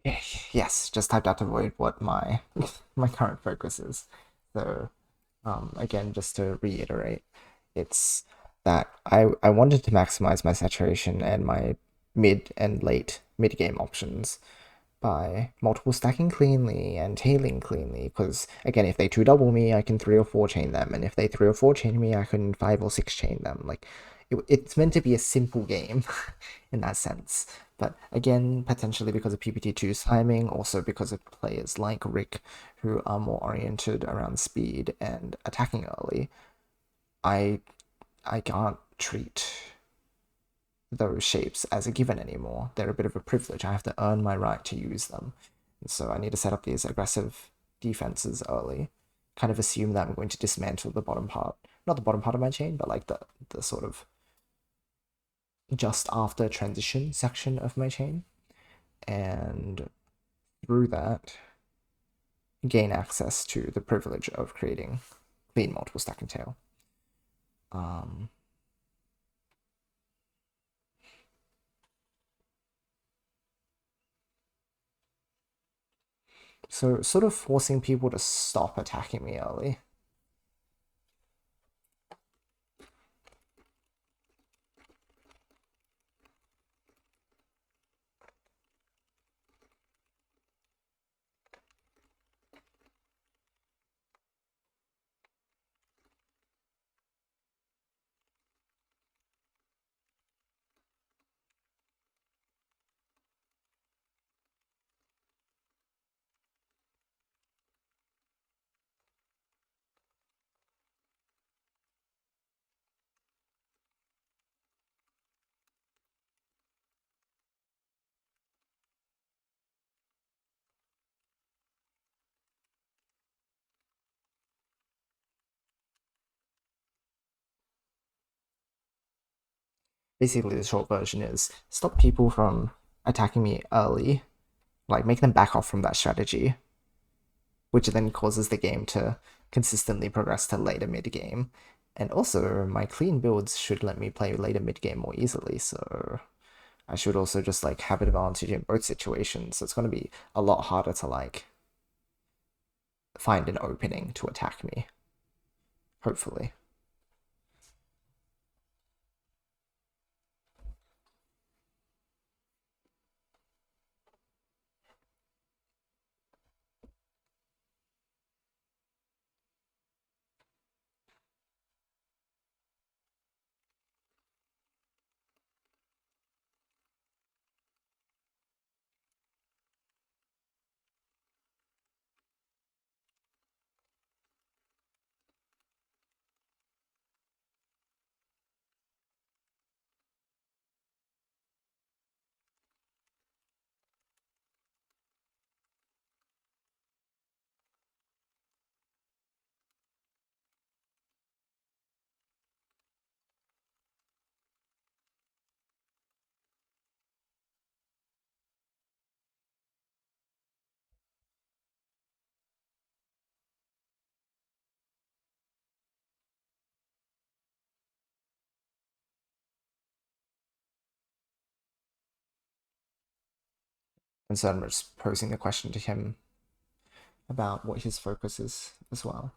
[SPEAKER 1] Yes, just typed out to avoid what my my current focus is. So again, just to reiterate, it's that I wanted to maximize my saturation and my mid and late mid game options by multiple stacking cleanly and tailing cleanly. Because again, if they two double me, I can 3 or 4 chain them, and if they 3 or 4 chain me, I can 5 or 6 chain them. Like it's meant to be a simple game in that sense. But again, potentially because of PPT2's timing, also because of players like Rick who are more oriented around speed and attacking early, I can't treat those shapes as a given anymore. They're a bit of a privilege. I have to earn my right to use them. And so I need to set up these aggressive defenses early. Kind of assume that I'm going to dismantle the bottom part. Not the bottom part of my chain, but like the sort of just after transition section of my chain. And through that, gain access to the privilege of creating clean multiple stack and tail. So sort of forcing people to stop attacking me early. Basically, the short version is stop people from attacking me early, like make them back off from that strategy, which then causes the game to consistently progress to later mid game. And also, my clean builds should let me play later mid game more easily, so I should also just like have an advantage in both situations. So it's going to be a lot harder to like find an opening to attack me, hopefully. And so I'm just posing the question to him about what his focus is as well.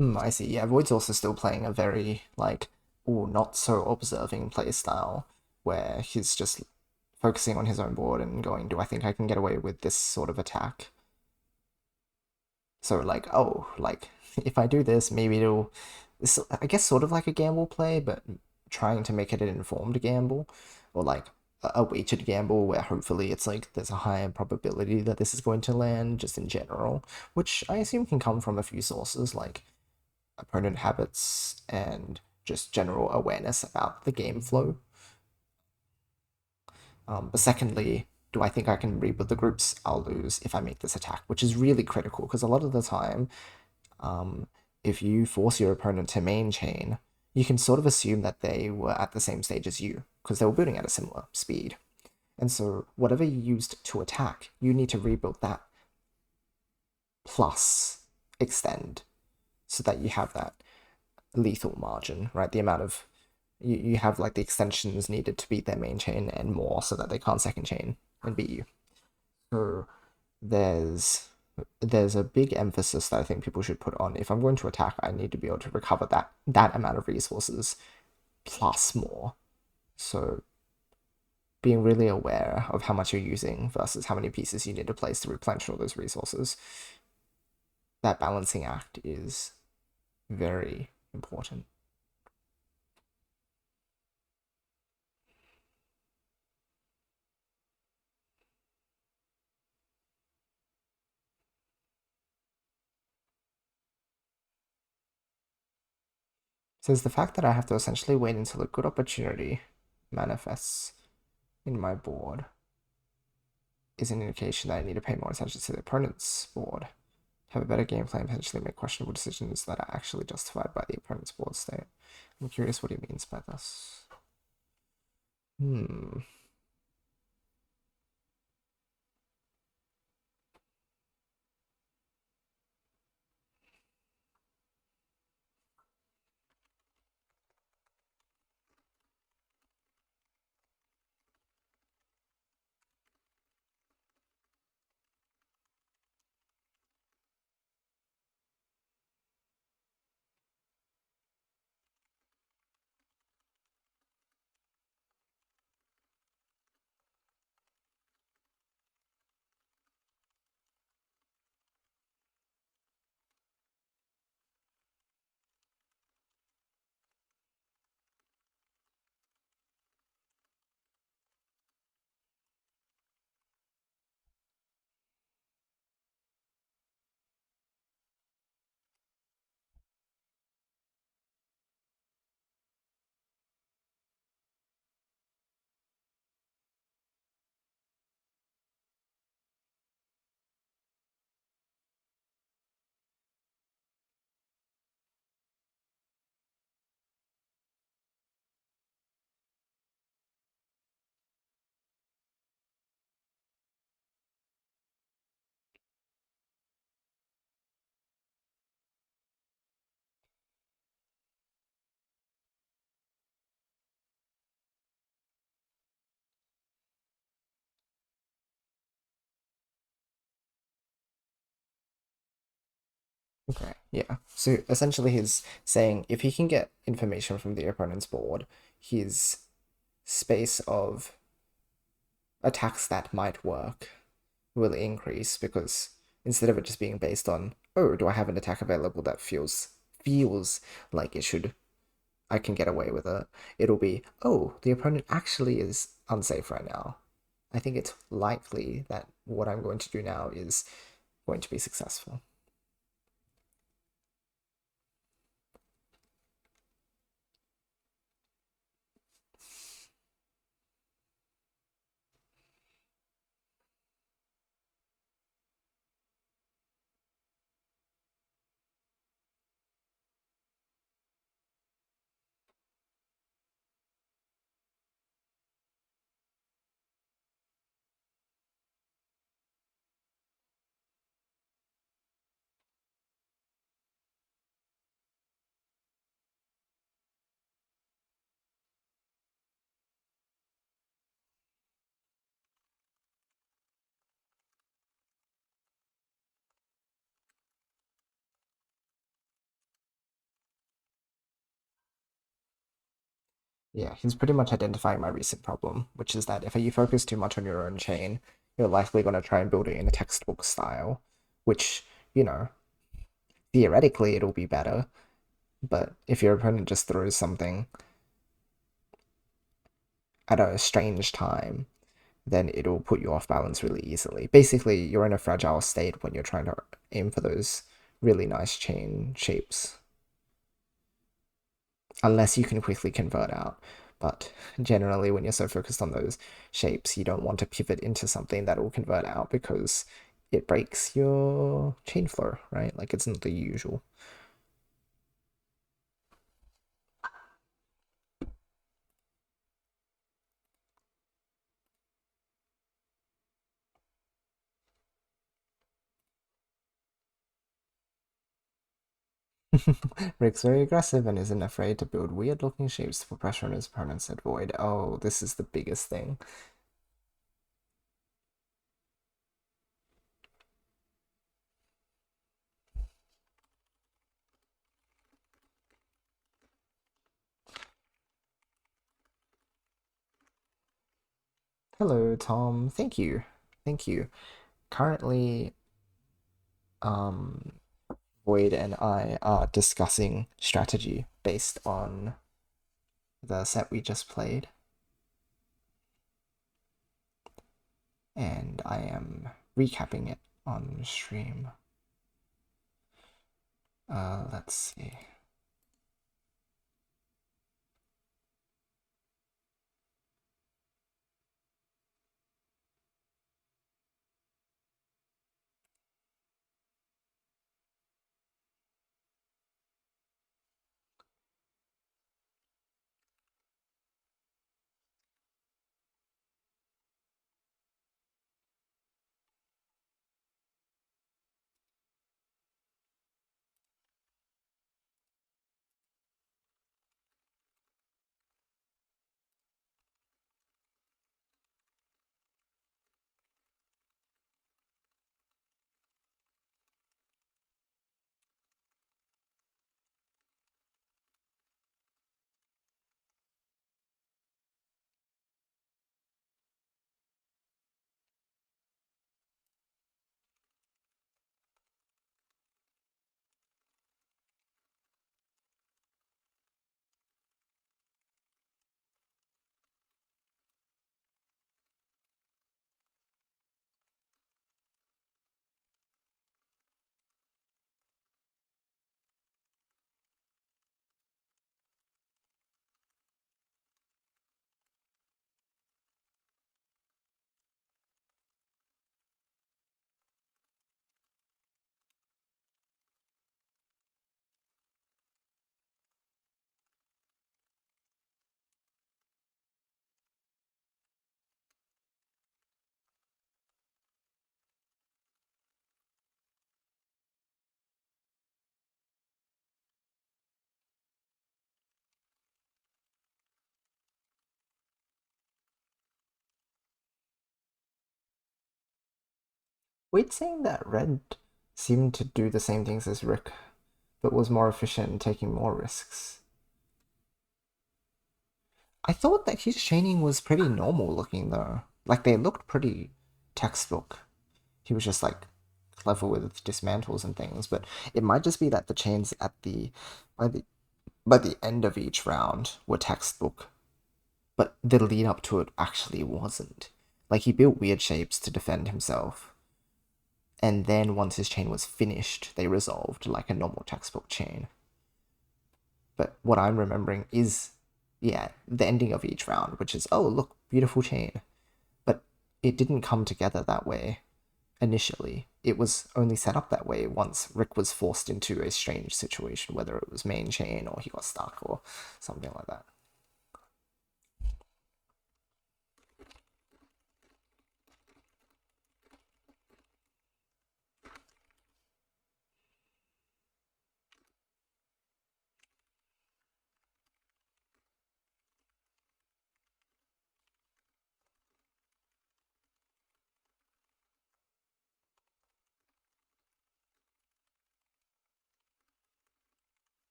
[SPEAKER 1] I see. Yeah, Void's also still playing a very, like, not so observing playstyle, where he's just focusing on his own board and going, do I think I can get away with this sort of attack? So, like, oh, like, if I do this, maybe it'll... It's, I guess, sort of like a gamble play, but trying to make it an informed gamble, or, like, a weighted gamble where hopefully it's like there's a higher probability that this is going to land just in general, which I assume can come from a few sources, like opponent habits and just general awareness about the game flow. But secondly, do I think I can rebuild the groups? I'll lose if I make this attack, which is really critical because a lot of the time, if you force your opponent to main chain, you can sort of assume that they were at the same stage as you because they were building at a similar speed. And so whatever you used to attack, you need to rebuild that plus extend so that you have that lethal margin, right? The amount of you have like the extensions needed to beat their main chain and more so that they can't second chain and beat you. So there's a big emphasis that I think people should put on if I'm going to attack, I need to be able to recover that amount of resources plus more. So being really aware of how much you're using versus how many pieces you need to place to replenish all those resources. That balancing act is very important. Says the fact that I have to essentially wait until a good opportunity manifests in my board is an indication that I need to pay more attention to the opponent's board, have a better game plan, potentially make questionable decisions that are actually justified by the opponent's board state. I'm curious what he means by this. Okay, yeah. So essentially he's saying if he can get information from the opponent's board, his space of attacks that might work will increase because instead of it just being based on, oh, do I have an attack available that feels like I can get away with it, it'll be, oh, the opponent actually is unsafe right now. I think it's likely that what I'm going to do now is going to be successful. Yeah, he's pretty much identifying my recent problem, which is that if you focus too much on your own chain, you're likely going to try and build it in a textbook style, which, you know, theoretically it'll be better, but if your opponent just throws something at a strange time, then it'll put you off balance really easily. Basically, you're in a fragile state when you're trying to aim for those really nice chain shapes. Unless you can quickly convert out. But generally, when you're so focused on those shapes, you don't want to pivot into something that will convert out because it breaks your chain flow, right? Like it's not the usual. Rick's very aggressive and isn't afraid to build weird looking shapes to put pressure on his opponents at void. Oh, this is the biggest thing. Hello, Tom. Thank you. Thank you. Currently, um, Void and I are discussing strategy based on the set we just played. And I am recapping it on stream. Let's see. Wait, saying that Red seemed to do the same things as Rick, but was more efficient and taking more risks. I thought that his chaining was pretty normal looking though. Like they looked pretty textbook. He was just like clever with dismantles and things, but it might just be that the chains at the by the by the end of each round were textbook, but the lead up to it actually wasn't. Like he built weird shapes to defend himself, and then once his chain was finished, they resolved like a normal textbook chain. But what I'm remembering is, yeah, the ending of each round, which is, oh, look, beautiful chain. But it didn't come together that way initially. It was only set up that way once Rick was forced into a strange situation, whether it was main chain or he got stuck or something like that.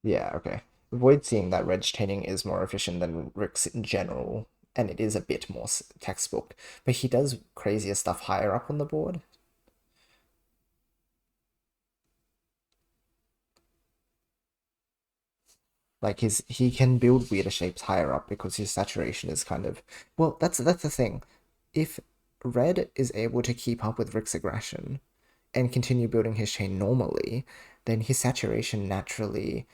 [SPEAKER 1] Yeah, okay. Avoid seeing that Red's chaining is more efficient than Rick's in general, and it is a bit more textbook, but he does crazier stuff higher up on the board. Like he can build weirder shapes higher up because his saturation is kind of well, that's the thing. If Red is able to keep up with Rick's aggression and continue building his chain normally, then his saturation naturally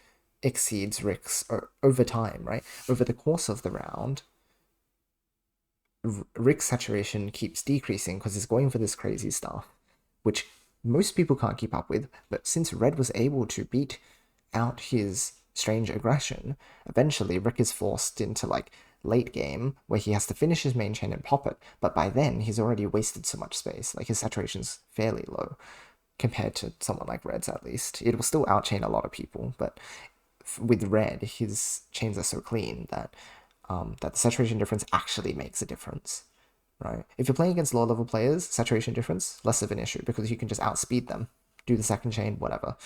[SPEAKER 1] exceeds Rick's over time, right? Over the course of the round, Rick's saturation keeps decreasing because he's going for this crazy stuff, which most people can't keep up with. But since Red was able to beat out his strange aggression, eventually Rick is forced into like late game where he has to finish his main chain and pop it. But by then, he's already wasted so much space. Like his saturation's fairly low compared to someone like Red's at least. It will still outchain a lot of people, but with Red, his chains are so clean that that the saturation difference actually makes a difference, right? If you're playing against low level players, saturation difference, less of an issue because you can just outspeed them, do the second chain, whatever.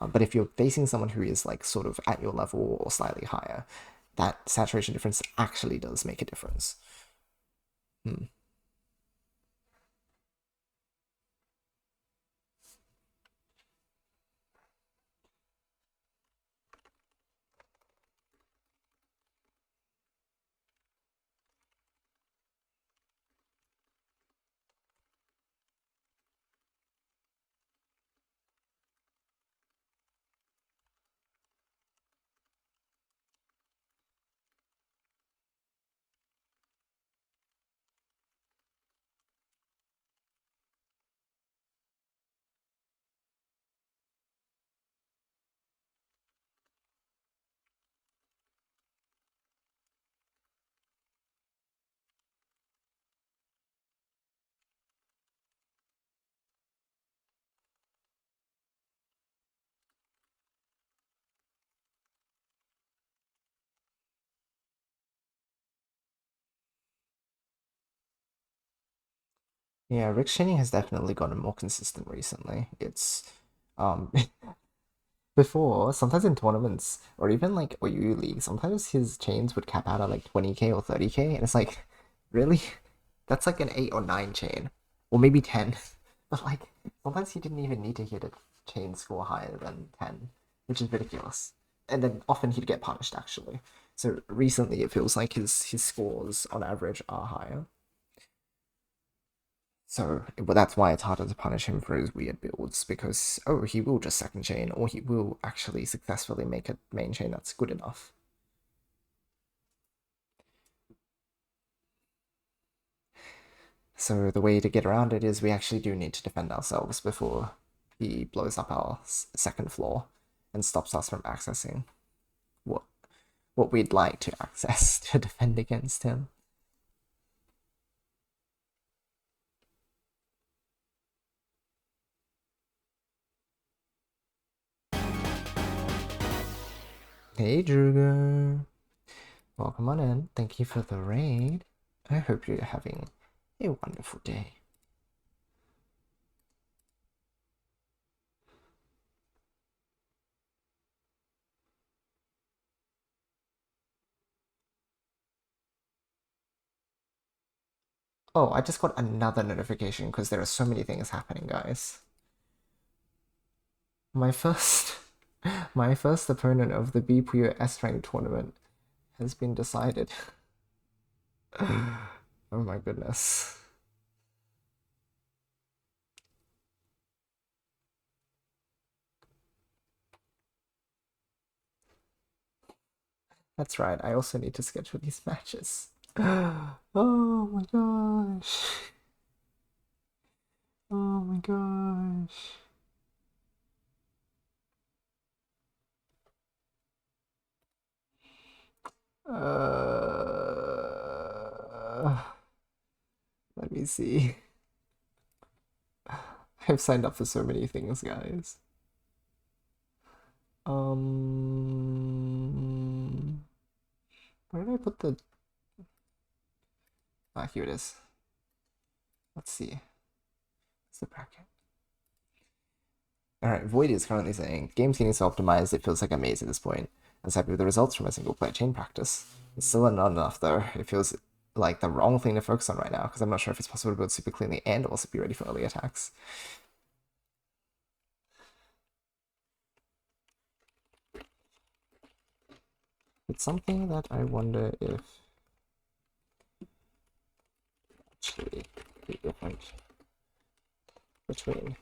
[SPEAKER 1] But if you're facing someone who is like sort of at your level or slightly higher, that saturation difference actually does make a difference. Hmm. Yeah, Rick's chaining has definitely gotten more consistent recently. It's um before, sometimes in tournaments or even like OU League, sometimes his chains would cap out at like 20k or 30k, and it's like, really? That's like an 8 or 9 chain, or maybe 10. But like, sometimes he didn't even need to hit a chain score higher than 10, which is ridiculous. And then often he'd get punished actually. So recently, it feels like his scores on average are higher. So, but that's why it's harder to punish him for his weird builds, because, oh, he will just second chain, or he will actually successfully make a main chain that's good enough. So the way to get around it is we actually do need to defend ourselves before he blows up our second floor and stops us from accessing what what we'd like to access to defend against him. Hey, Druga. Welcome on in. Thank you for the raid. I hope you're having a wonderful day. Oh, I just got another notification because there are so many things happening, guys. My first my first opponent of the Puyo S rank tournament has been decided. Oh my goodness. That's right, I also need to schedule these matches. Oh my gosh. Oh my gosh. Let me see. I've signed up for so many things, guys. Where did I put the... Ah, here it is. Let's see. What's the bracket? Alright, Void is currently saying, game's getting so optimized it feels like a maze at this point. I was happy with the results from a single player chain practice. It's still not enough though. It feels like the wrong thing to focus on right now, because I'm not sure if it's possible to build super cleanly and also be ready for early attacks. It's something that I wonder if actually be different between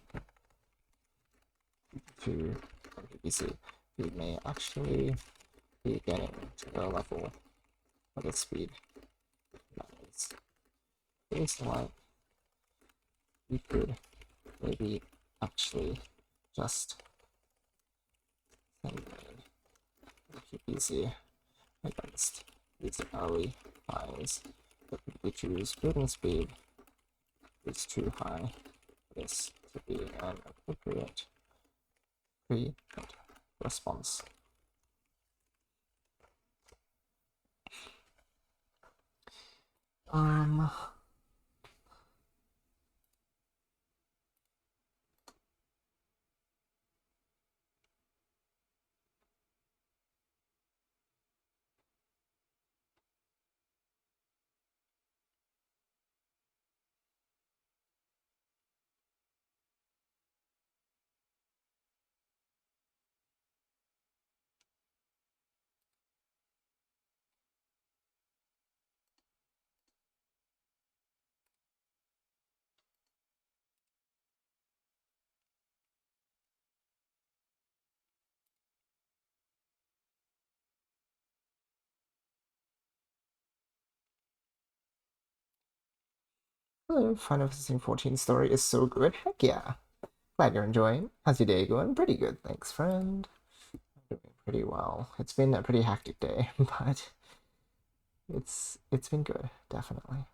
[SPEAKER 1] two PPC. We may actually be getting to the level of the speed matters. Things like we could maybe actually just send PPC against these early highs, but we choose building speed is too high for this to be an appropriate response. Hello, Final Fantasy 14 story is so good. Heck yeah. Glad you're enjoying. How's your day going? Pretty good, thanks, friend. Doing pretty well. It's been a pretty hectic day, but it's been good, definitely.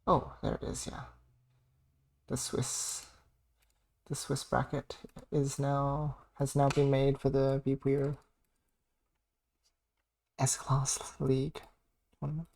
[SPEAKER 1] Oh, there it is, yeah. The Swiss bracket has now been made for the Puyo S-Class League tournament.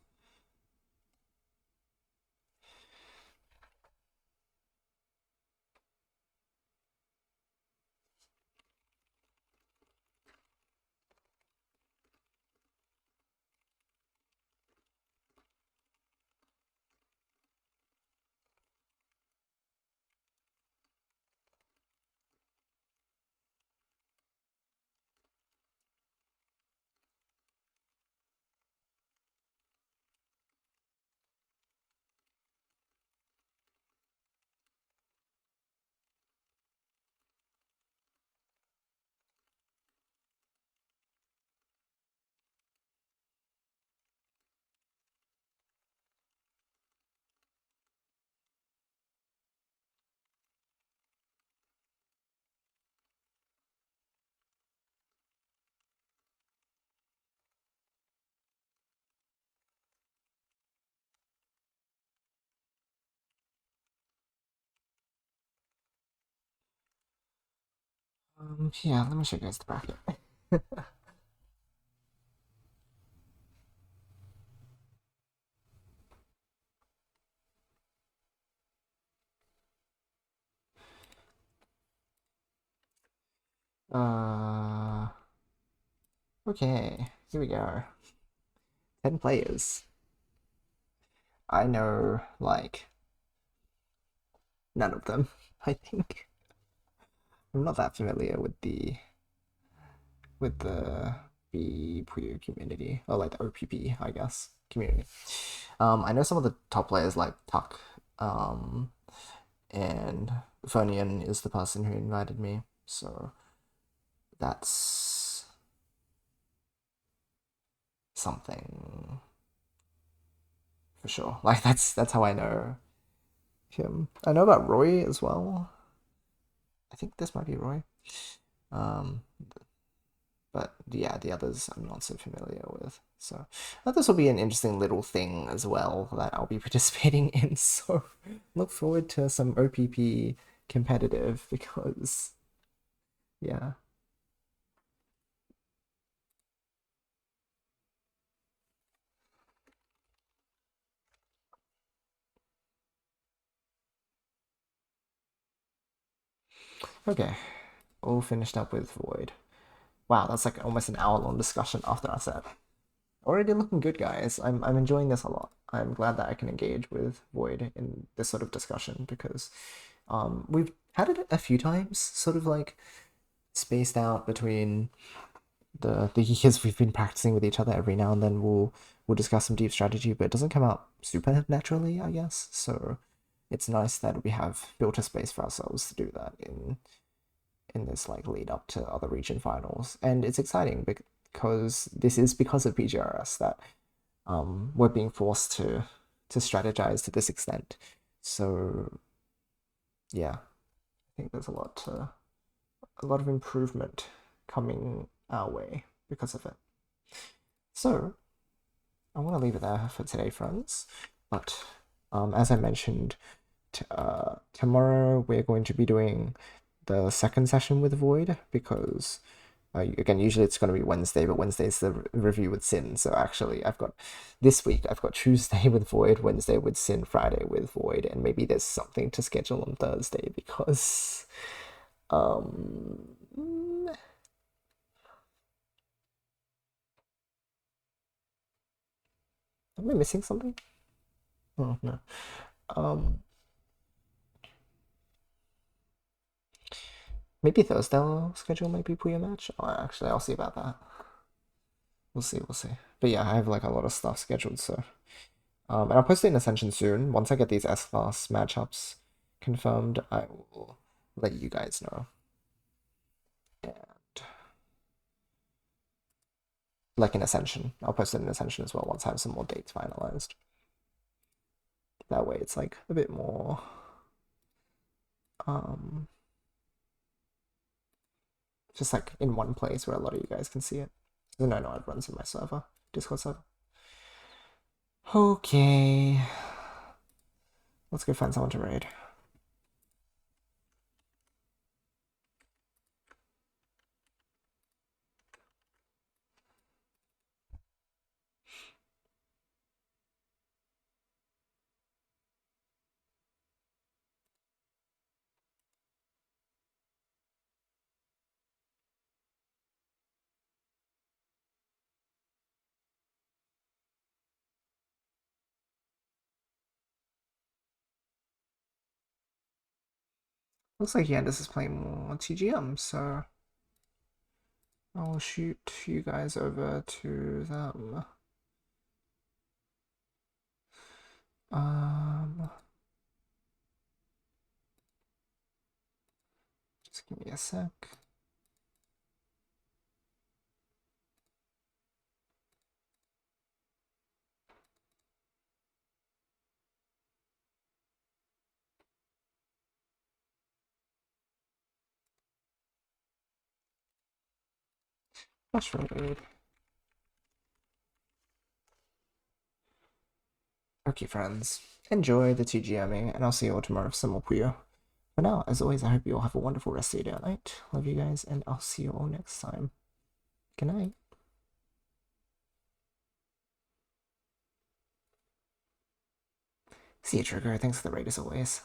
[SPEAKER 1] Yeah, let me show you guys the bracket. Okay, here we go. 10 players. I know, like, none of them, I think. I'm not that familiar with the Puyo community, or like the OPP, I guess, community. I know some of the top players like Tuck, and Fonian is the person who invited me, so that's something for sure. Like that's how I know him. I know about Roy as well. I think this might be Roy. Um, but yeah, the others I'm not so familiar with. So this will be an interesting little thing as well that I'll be participating in. So look forward to some OPP competitive because yeah. Okay, all finished up with Void. Wow, that's like almost an hour-long discussion after I said. Already looking good, guys. I'm enjoying this a lot. I'm glad that I can engage with Void in this sort of discussion because we've had it a few times, sort of like spaced out between the years we've been practicing with each other. Every now and then we'll discuss some deep strategy, but it doesn't come out super naturally, I guess. So it's nice that we have built a space for ourselves to do that in this like lead up to other region finals, and it's exciting because this is because of PGRS that we're being forced to strategize to this extent. So yeah, I think there's a lot of improvement coming our way because of it. So I want to leave it there for today, friends. But as I mentioned, tomorrow we're going to be doing the second session with Void because again, usually it's going to be Wednesday, but Wednesday's the review with Sin. So actually, this week I've got Tuesday with Void, Wednesday with Sin, Friday with Void, and maybe there's something to schedule on Thursday because am I missing something? Oh no. Maybe Thursday I'll schedule maybe Puyo match. Oh, actually, I'll see about that. We'll see, we'll see. But yeah, I have like a lot of stuff scheduled, so and I'll post it in Ascension soon. Once I get these S-class matchups confirmed, I will let you guys know. And like in Ascension, I'll post it in Ascension as well once I have some more dates finalized. That way it's like a bit more just like in one place where a lot of you guys can see it. Then I know it runs in my server, Discord server. Okay. Let's go find someone to raid. Looks like Yandis is playing more TGM, so I'll shoot you guys over to them. Just give me a sec. Flash raid. Okay, friends, enjoy the TGMing, and I'll see you all tomorrow for some more Puyo. For now, as always, I hope you all have a wonderful rest of your day or night. Love you guys, and I'll see you all next time. Good night. See you, Trigger. Thanks for the raid as always.